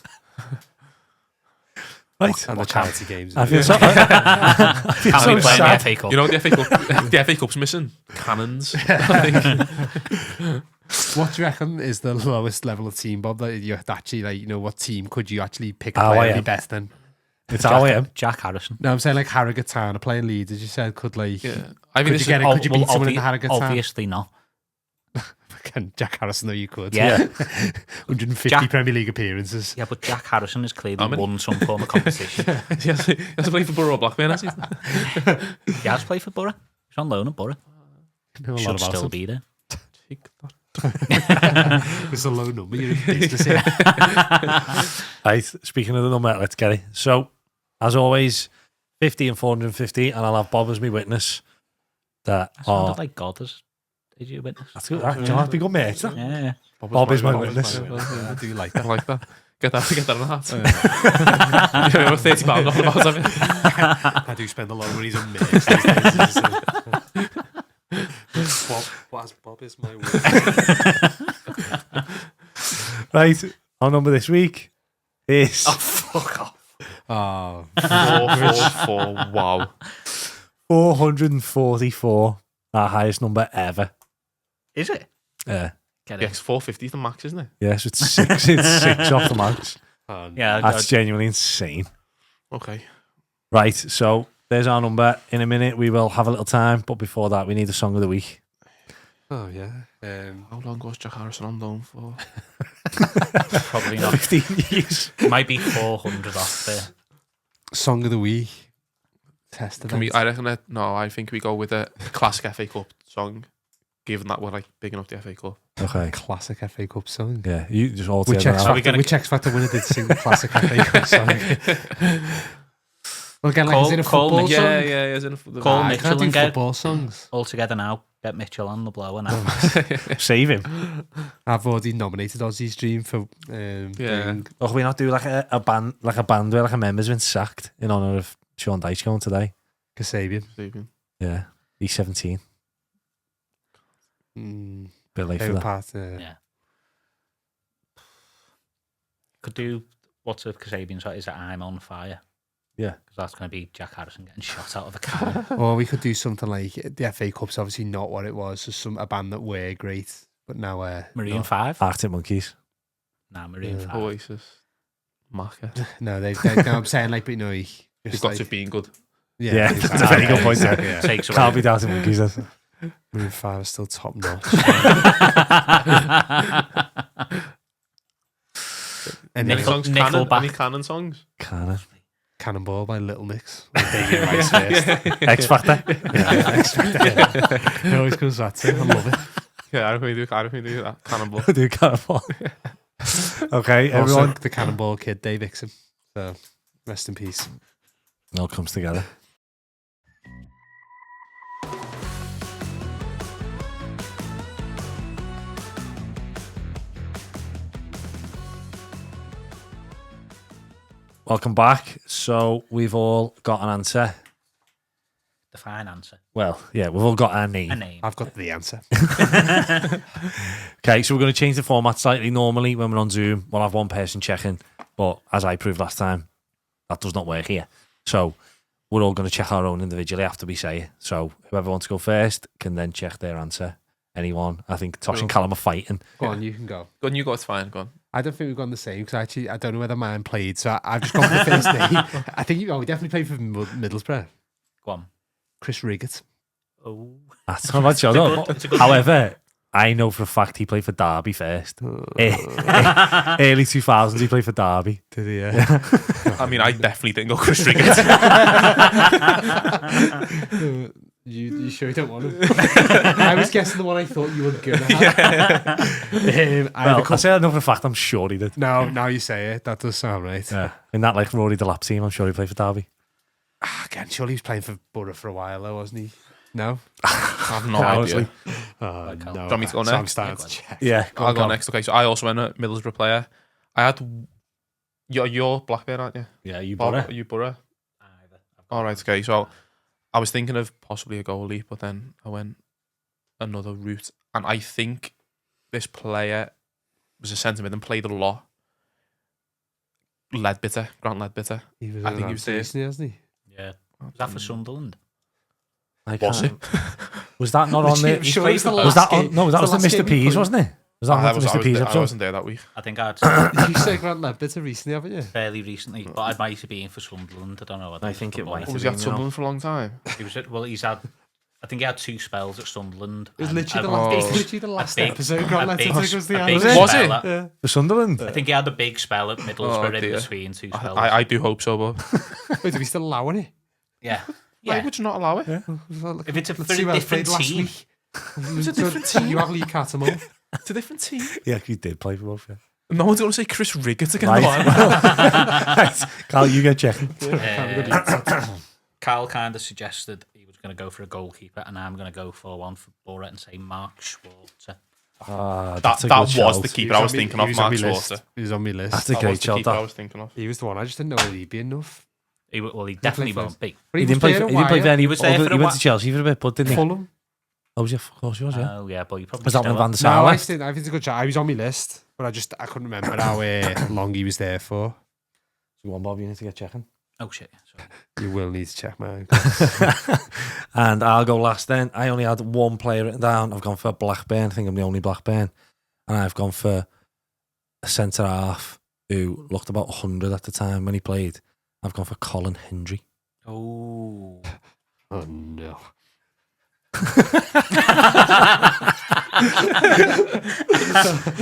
S2: Right.
S3: And the charity games.
S2: I feel so, I feel
S4: Can
S2: so
S4: we play in the
S2: sad.
S4: FA Cup?
S1: You know what the FA Cup? The FA Cup's missing cannons. I think.
S3: What do you reckon is the lowest level of team, Bob, that you actually, like, what team could you actually pick a
S2: Oh,
S3: player
S2: I
S3: to be
S2: am.
S3: best in?
S2: It's how I am.
S4: Jack Harrison.
S3: No, I'm saying like Harrogate Town are playing Leeds, as you said, could like
S1: Yeah, I mean,
S3: Could
S1: this
S3: you
S1: is,
S3: get it? Could you beat someone in the Harrogate Town?
S4: Obviously not.
S3: Can Jack Harrison, though, you could.
S4: Yeah.
S3: 150
S4: Jack-
S3: Premier League appearances.
S4: Yeah, but Jack Harrison has clearly
S1: How many?
S4: won some form of competition.
S1: he has to play for Borough or Blackburn, has he?
S4: He has played for Borough. He's on loan at Borough.
S3: Know a lot
S4: Should
S3: about
S4: still
S3: him.
S4: be there.
S3: It's a low number. You're in business here.
S2: Right, speaking of the number, let's get it. So, as always, 50 and 450, and I'll have Bob as my witness. That
S4: That sounded
S2: are
S4: like God as you witness.
S2: that's good. That, John, be good mates. That.
S4: Yeah.
S2: Bob is my witness.
S3: I do like
S1: I
S3: that.
S1: like that. Get that in the hat. You know, £30 on about of it.
S3: I do spend a lot of money on mates these days. Bob is my witness.
S2: Right, our number this week is
S4: Fuck off.
S3: Oh,
S1: 444. Wow.
S2: 444, our highest number ever.
S4: Is it?
S2: Yeah,
S4: Get
S1: Yeah,
S4: it.
S1: it's 450 is the max, isn't it?
S2: yes, it's 6. It's 6 off the max.
S4: Yeah.
S2: That's genuinely insane.
S1: Okay.
S2: Right, so there's our number. In a minute, we will have a little time, but before that, we need a song of the week.
S3: oh yeah.
S1: How long was Jack Harrison on loan for?
S4: Probably not.
S2: 15 years.
S4: Might be 400 off there.
S3: Song of the week. Test
S1: Can we?
S3: event.
S1: I reckon that. No, I think we go with a classic FA Cup song. Given that we're like bigging up the FA Cup.
S2: Okay.
S3: Classic FA Cup song.
S2: Yeah, you just all
S3: Which
S2: together
S3: X
S2: now.
S3: Factor, which X Factor winner did sing the classic FA Cup song? Well, again, like, is it a
S4: Cole
S3: football
S4: Mitchell.
S3: song?
S1: Yeah, is in a
S4: Cole
S3: I
S4: Mitchell
S3: can't do
S4: and get
S3: football songs.
S4: all together now. Get Mitchell on the blower now.
S2: Save him.
S3: I've already nominated Aussie's Dream for bring-
S2: Oh, can we not do like a band where like a member's been sacked in honour of Sean Dyche going today?
S3: Kasabian.
S2: Yeah, he's 17. Bit late for
S3: Favorite
S2: that.
S3: part.
S4: Yeah. Could do what's a Kasabian song? Is it I'm on Fire?
S2: Yeah.
S4: Because that's going to be Jack Harrison getting shot out of a car.
S3: Or we could do something like the FA Cup's obviously not what it was. So a band that were great, but now
S4: Marine
S3: not.
S4: 5?
S2: Arctic Monkeys.
S4: Nah, Marine 5.
S1: Oasis. Macca.
S3: No, they no, I'm saying like, but no,
S1: You've
S3: just
S1: got
S3: like,
S1: to being good.
S2: Yeah,
S3: exactly.
S2: that's a very good point.
S3: Exactly,
S2: Yeah.
S3: yeah.
S4: Takes away.
S2: Can't be Arctic Monkeys. Then.
S3: Maroon 5 is still top notch.
S1: Any
S4: Nickel-
S1: songs?
S4: Nickelback.
S1: Any canon songs?
S2: Can it?
S3: Cannonball by Little Mix. Damien Rice first.
S2: X Factor.
S3: Yeah, X Factor. It always comes back to it. I love it.
S1: Yeah, I reckon we do that. Cannonball.
S2: Do cannonball. Okay,
S3: Also,
S2: everyone.
S3: the Cannonball Kid, Dave Vixen. So, rest in peace.
S2: It all comes together. Welcome back. So we've all got an answer.
S4: Define answer.
S2: Well, yeah, we've all got our name.
S4: A name.
S3: I've got the answer.
S2: Okay, so we're going to change the format slightly. Normally, when we're on Zoom, we'll have one person checking. But as I proved last time, that does not work here. So we're all going to check our own individually after we say it. So whoever wants to go first can then check their answer. Anyone? I think Tosh and Callum are fighting.
S3: Go on, you can go.
S1: Go on, you go. It's fine. Go on.
S3: I don't think we've gone the same because I don't know whether mine played. So I've just gone for the first name. I think we definitely played for Middlesbrough.
S4: Go on.
S3: Chris Riggett.
S4: Oh.
S2: That's not bad, John.
S4: It's a good
S2: However, I know for a fact he played for Derby first. Early 2000s, he played for Derby.
S3: Did he?
S1: I mean, I definitely didn't go Chris Riggett.
S3: You sure you don't want him? I was guessing the one I thought you were going to have.
S2: I say I know for a fact, I'm sure he did.
S3: No, now you say it, that does sound right.
S2: Yeah. In that like Rory Delap team, I'm sure he played for Derby.
S3: Again, surely he was playing for Borough for a while though, wasn't he? No?
S1: I have no idea.
S3: No.
S1: Do you want me to go
S3: So I'm
S1: next?
S3: starting to check.
S2: Yeah,
S1: I'll go next. Okay, so I also went a Middlesbrough player. I had... You're Blackburn, aren't you?
S2: Yeah, you
S1: Bob,
S2: bought it.
S1: are you Borough? All right, okay. So I was thinking of possibly a goalie, but then I went another route. And I think this player was a centre mid and played a lot. Grant Ledbetter.
S3: He was
S1: I think he was there.
S3: recently, hasn't he?
S4: Yeah. Was that for Sunderland?
S1: Was it?
S2: Was that not on the...
S3: Sure, it was the
S2: Was
S3: last
S2: that on...
S3: game.
S2: No, that was the
S3: last
S2: Mr.
S3: game he
S2: P's,
S3: put-
S2: wasn't it? Was that
S1: I
S2: not the Mr. P's
S1: I
S2: episode?
S1: wasn't there that week.
S4: I think I'd
S3: You said Grant Ledbetter recently, haven't you?
S4: fairly recently, but I might have been for Sunderland. I don't know.
S2: I think it might
S1: Or was he at Sunderland for a long time?
S4: He was at, well, he's had. I think he had 2 spells at Sunderland.
S3: It was
S4: and
S3: literally
S4: a
S3: the last,
S4: big-
S3: it's literally the last
S4: big-
S3: episode.
S4: a
S3: Grant
S4: big-
S3: Ledbetter was the
S4: a big
S3: answer.
S1: Was
S4: spell
S1: it?
S4: at-
S3: Yeah.
S2: For Sunderland?
S4: I think he had a big spell at Middlesbrough in
S1: dear.
S4: between 2 spells.
S1: I do hope so, but
S3: Wait, are we still allowing it?
S4: yeah.
S1: why
S4: Yeah.
S1: would you not allow it?
S4: If it's
S3: Let's see
S4: a
S3: where I
S4: different
S3: played last
S4: team,
S3: week.
S1: It's a different team.
S3: You have Lee Catamore.
S1: It's a different team.
S2: Yeah, he did play for both, yeah.
S1: No one's going to say Chris Riggett again.
S2: Right.
S1: Right.
S2: Right. Carl, you get checking.
S4: Carl kind of suggested he was going to go for a goalkeeper, and I'm going to go for one for Borough and say Mark Schwarzer.
S2: Ah,
S1: That
S2: that's a
S1: that
S2: good
S1: was
S2: shout.
S1: the keeper I was thinking of, Mark Slaughter.
S3: He was on my list.
S2: That's a
S1: That
S2: great
S1: was the
S2: shout,
S1: keeper I
S2: that.
S1: was thinking of.
S3: He was the one. I just didn't know whether he'd be enough.
S4: He definitely
S3: play
S4: won't be.
S3: But
S2: He didn't play for,
S3: played
S2: he didn't play for any...
S4: He was there for a
S2: He went
S4: while.
S2: to Chelsea for a bit, but didn't he?
S3: Fulham.
S2: Oh, yeah, of course he was, yeah.
S4: Oh yeah, but you probably
S2: Was that
S4: still
S2: when Van der
S3: No,
S2: Sar
S3: I
S2: left?
S3: think it's a good chat. I was on my list, but I couldn't remember how long he was there for.
S2: Go on, Bob, you need to get checking.
S4: Oh shit! Sorry.
S3: You will need to check mine.
S2: And I'll go last then. I only had one player written down. I've gone for Blackburn. I think I'm the only Blackburn. And I've gone for a centre-half who looked about 100 at the time when he played. I've gone for Colin Hendry.
S4: Oh.
S3: Oh no.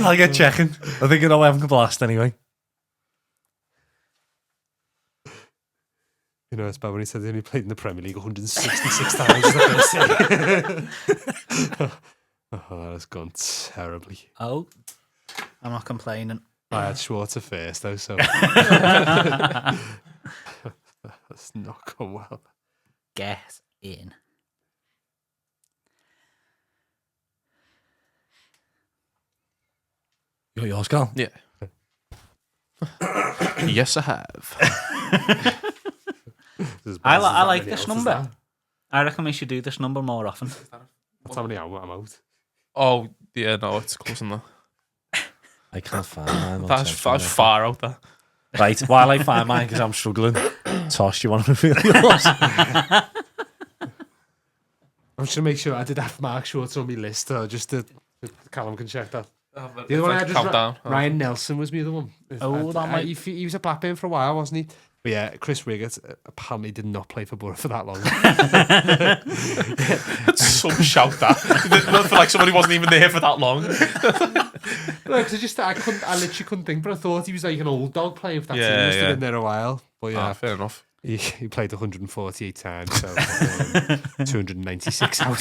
S2: I'll get checking. I think it'll have a blast anyway.
S3: You know, it's bad when he said he only played in the Premier League 166 times. the first day. Oh, that has gone terribly.
S4: Oh. I'm not complaining.
S3: I had Schwarzer first, though, so that's not gone well.
S4: Get in.
S2: You got yours, Carl?
S1: Yeah. Yes, I have.
S4: I like this number. I reckon we should do this number more often.
S3: That's how many I'm out.
S1: Oh, yeah, no, it's close enough.
S2: I can't find mine.
S1: That's far out there.
S2: Right, while I find mine, because I'm struggling. Tosh, you want to reveal yours?
S3: I'm just going to make sure I did have Mark Schwartz on my list, just to Callum can check that. The other one I had was
S1: countdown.
S3: Ryan Nelson was the other one.
S4: Oh, that might-
S3: he was at Blackburn for a while, wasn't he? But yeah, Chris Riggett apparently did not play for Borough for that long.
S1: Some shout that. Not for like somebody who wasn't even there for that long.
S3: No, because I literally couldn't think, but I thought he was like an old dog playing for that team.
S1: Yeah,
S3: He must have
S1: yeah.
S3: been there a while. But yeah,
S1: Fair enough.
S3: He played 148 times, so 296 out.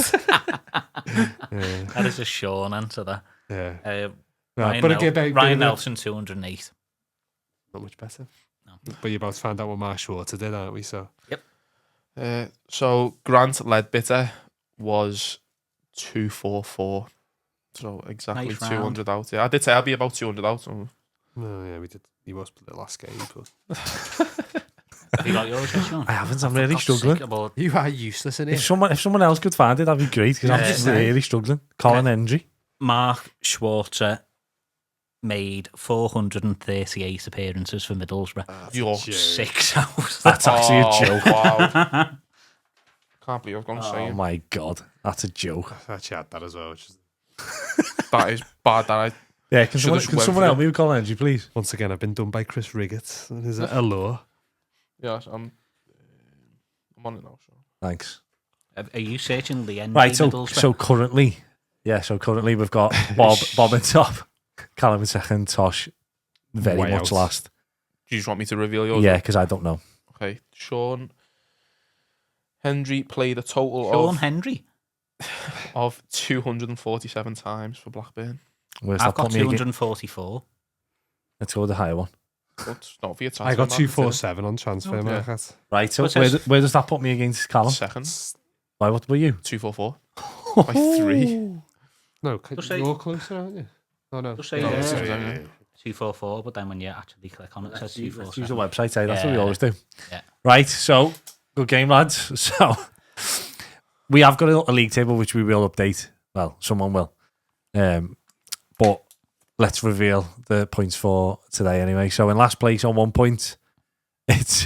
S4: That is a Sean answer, that.
S3: Yeah.
S4: Ryan Nelson, 208.
S3: Not much better.
S4: No.
S3: But you're about to find out what Mark Schwarzer did, aren't we? So
S1: So Grant Ledbetter was 244. So exactly
S4: Nice
S1: 200 out. Yeah, I did say I'd be about 200 out. So.
S3: Oh, yeah, we did. He was the last game, but
S4: Have you got yours, Sean?
S2: I haven't. I'm really struggling.
S3: you are useless in
S2: If
S3: it.
S2: someone else could find it, that'd be great because I'm just really struggling. Colin Hendry.
S4: Mark Schwarzer made 438 appearances for Middlesbrough.
S1: You're
S4: 6 out.
S2: That's actually a joke.
S1: Wow. Can't believe I've gone
S2: Oh
S1: saying
S2: my god, that's a joke.
S3: I actually had that as well. Which is,
S1: that is bad. That I
S2: Yeah, can
S1: Should've
S2: someone,
S1: went for
S2: help
S1: it.
S2: me with Colin Hendry, please?
S3: once again, I've been done by Chris Riggett. Is it a law?
S1: yeah, I'm on it now. So.
S2: Thanks.
S4: Are you searching the end?
S2: Right, so currently we've got Bob in top, Callum in second, Tosh very
S3: Way
S2: much
S3: out.
S2: last.
S1: Do you just want me to reveal yours?
S2: Yeah, because I don't know.
S1: Okay. Sean Hendry played a total
S4: Sean Hendry.
S1: of 247 times for Blackburn.
S2: Where's
S4: I've
S2: that
S4: got
S2: put me again?
S4: 244.
S2: Let's go with the higher one.
S1: But not for your
S3: I got
S1: transfer
S3: 247 on transfer
S1: Okay.
S3: market.
S2: Right, so
S4: What's this?
S2: where does that put me against Callum?
S1: Second.
S2: Why, what were you?
S1: 244. By 3.
S3: No,
S4: Just say-
S3: you're closer, aren't you? Oh no.
S4: Just say,
S1: No,
S4: yeah.
S1: it's-
S4: 244, but then when you actually click on it, it says
S2: Let's use the
S4: 247.
S2: website, that's what we
S4: Yeah.
S2: always do.
S4: Yeah.
S2: Right, so good game, lads. So we have got a league table which we will update. Well, someone will. But let's reveal the points for today anyway. So in last place on 1 point, it's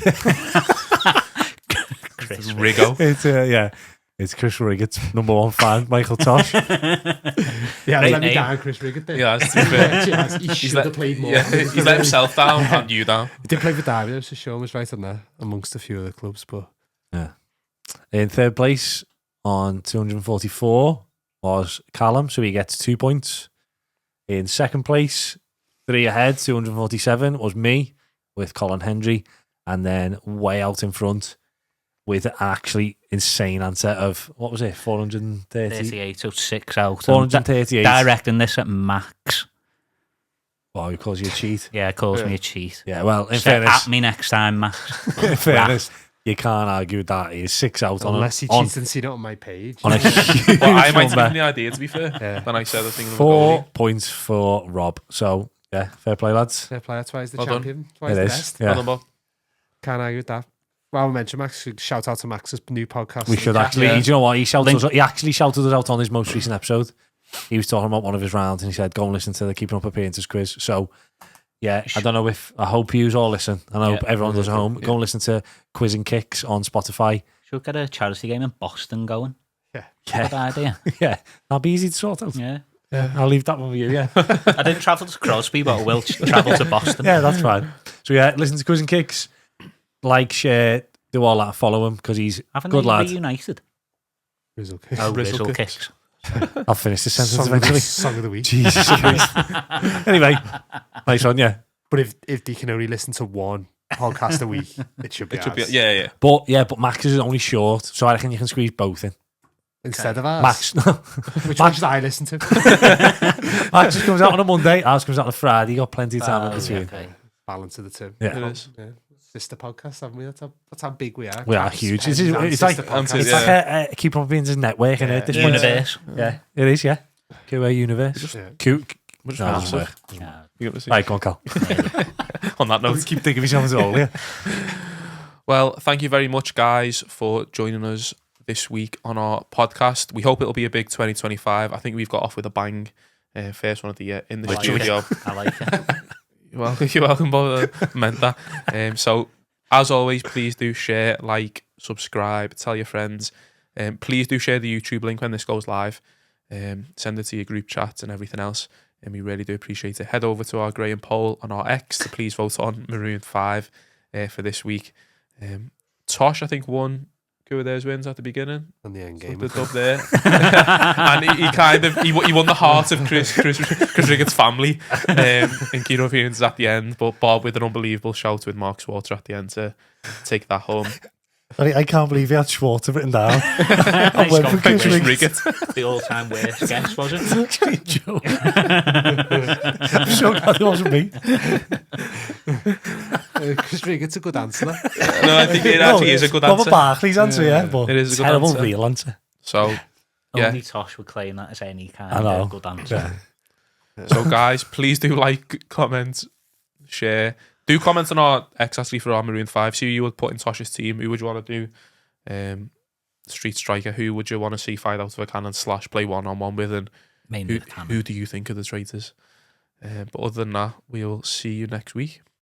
S4: Chris
S1: Rigo.
S2: it's Chris Riggett's number 1 fan, Michael Tosh.
S3: Yeah,
S4: Great
S3: let me
S4: name.
S3: down, Chris Riggett. Then.
S1: Yeah, that's too fair.
S3: He should
S1: let-
S3: have played more.
S1: Yeah, he's let himself down and you down.
S3: He did play for Derby, so Sean was right on there amongst a few other clubs. But
S2: In third place on 244 was Callum, so he gets 2 points. In second place, 3 ahead, 247 was me with Colin Hendry, and then way out in front with an actually insane answer of what was it, 430,
S4: 38, so 6 out.
S2: 438.
S4: Directing this at Max.
S2: Oh, he calls you a cheat.
S4: Yeah, it calls me a cheat.
S2: Yeah, well, in
S4: Say
S2: fairness,
S4: at me next time, Max.
S2: in fairness, you can't argue with that. He's 6 out
S3: unless he
S2: on
S3: cheats and seen it on my page.
S2: a huge
S1: Well, I might have
S2: number.
S1: given the idea, to be fair,
S3: Yeah.
S1: when I said the thing. of a
S2: 4
S1: goalie.
S2: points for Rob. So, yeah, fair play, lads.
S3: Fair play, that's why he's the
S1: Well done.
S3: champion. That's why he's
S2: It
S3: the
S2: is.
S3: best.
S2: Yeah.
S1: Well done, Bob.
S3: Can't argue with that. Well, we mentioned Max. Shout out to Max's new podcast.
S2: We should
S3: Yeah.
S2: actually.
S1: Yeah.
S2: Do you know what? He actually shouted us out on his most recent episode. He was talking about one of his rounds and he said, go and listen to the Keeping Up Appearances quiz. So, yeah, I don't know if. I hope you all listen. And I hope everyone does at home. Go and listen to Quiz and Kicks on Spotify.
S4: Should get a charity game in Boston going.
S3: Yeah.
S4: Good idea.
S2: Yeah, that'll be easy to sort out.
S4: Yeah.
S2: I'll leave that one with you, yeah.
S4: I didn't travel to Crosby, but I will travel to Boston.
S2: Yeah, that's fine. So, yeah, listen to Quiz and Kicks. Like, share, do all that. Follow him because he's
S4: Haven't
S2: good
S4: they
S2: lad.
S4: reunited?
S3: Rizzle.
S4: Oh,
S1: Rizzle
S4: Rizzle
S1: kicks.
S4: kicks.
S2: I'll finish this sentence
S3: Song
S2: eventually.
S3: Song of the week.
S2: Jesus Christ. Anyway, nice one, yeah.
S3: But if they can only listen to one podcast a week, it should be
S1: It should be,
S3: ours.
S1: yeah.
S2: But Max is only short, so I reckon you can squeeze both in.
S3: Instead of ours.
S2: Max, no.
S3: Which one should I listen to?
S2: Max just comes out on a Monday, ours comes out on a Friday. You got plenty of time in between.
S4: Okay.
S3: Balance of the two.
S2: Yeah.
S1: It is.
S3: Yeah. Sister podcast, haven't we? That's how big we are.
S2: We are huge. It's like
S3: Sister
S1: It's
S3: podcast.
S1: yeah.
S2: a Keep Up Appearances network, isn't it? This point?
S4: Universe.
S2: Yeah, it is, yeah. KUA Universe.
S3: Yeah.
S1: Which
S2: No, it doesn't work.
S4: Yeah.
S1: You got to see.
S2: Right, go on, Cal.
S1: On that note.
S2: Let's keep thinking of yourself as well, yeah.
S1: Well, thank you very much, guys, for joining us this week on our podcast. We hope it'll be a big 2025. I think we've got off with a bang. First one of the year in the
S4: Like it.
S1: studio.
S4: I like it.
S1: You're welcome, Bob. Meant that. So, as always, please do share, like, subscribe, tell your friends. Please do share the YouTube link when this goes live. Send it to your group chats and everything else. And we really do appreciate it. Head over to our Graham poll on our X to please vote on Marooned 5 for this week. Tosh, I think, won KUA Dares Wins at the beginning.
S3: On the end game.
S1: The dub there. And he kind of he won the heart of Chris Riggett's family in key appearances at the end. But Bob with an unbelievable shout with Mark Swarter at the end to take that home.
S2: I can't believe he had Schwarzer written down. I
S4: He's
S2: went
S4: gone
S2: for Chris
S1: Chris
S2: Riggett.
S1: Riggett.
S4: The all-time worst guess, was it?
S2: It's actually a joke. I'm sure that wasn't me.
S3: Chris Riggett's a good answer.
S1: No, I think it actually is a good
S2: Robert
S1: answer.
S2: Barkley's answer, yeah, but
S1: It is a good
S2: terrible
S1: answer.
S2: real answer.
S1: So, yeah.
S4: Only Tosh would claim that as any kind
S2: I know.
S4: of good answer.
S2: Yeah.
S1: So guys, please do like, comment, share. Do comment on our X actually for our Marooned 5. See who you would put in Tosh's team. Who would you want to do? Street striker. Who would you want to see fight out of a cannon / play 1-on-1 with? And
S4: Mainly with Cannon.
S1: who do you think are the traitors? But other than that, we'll see you next week.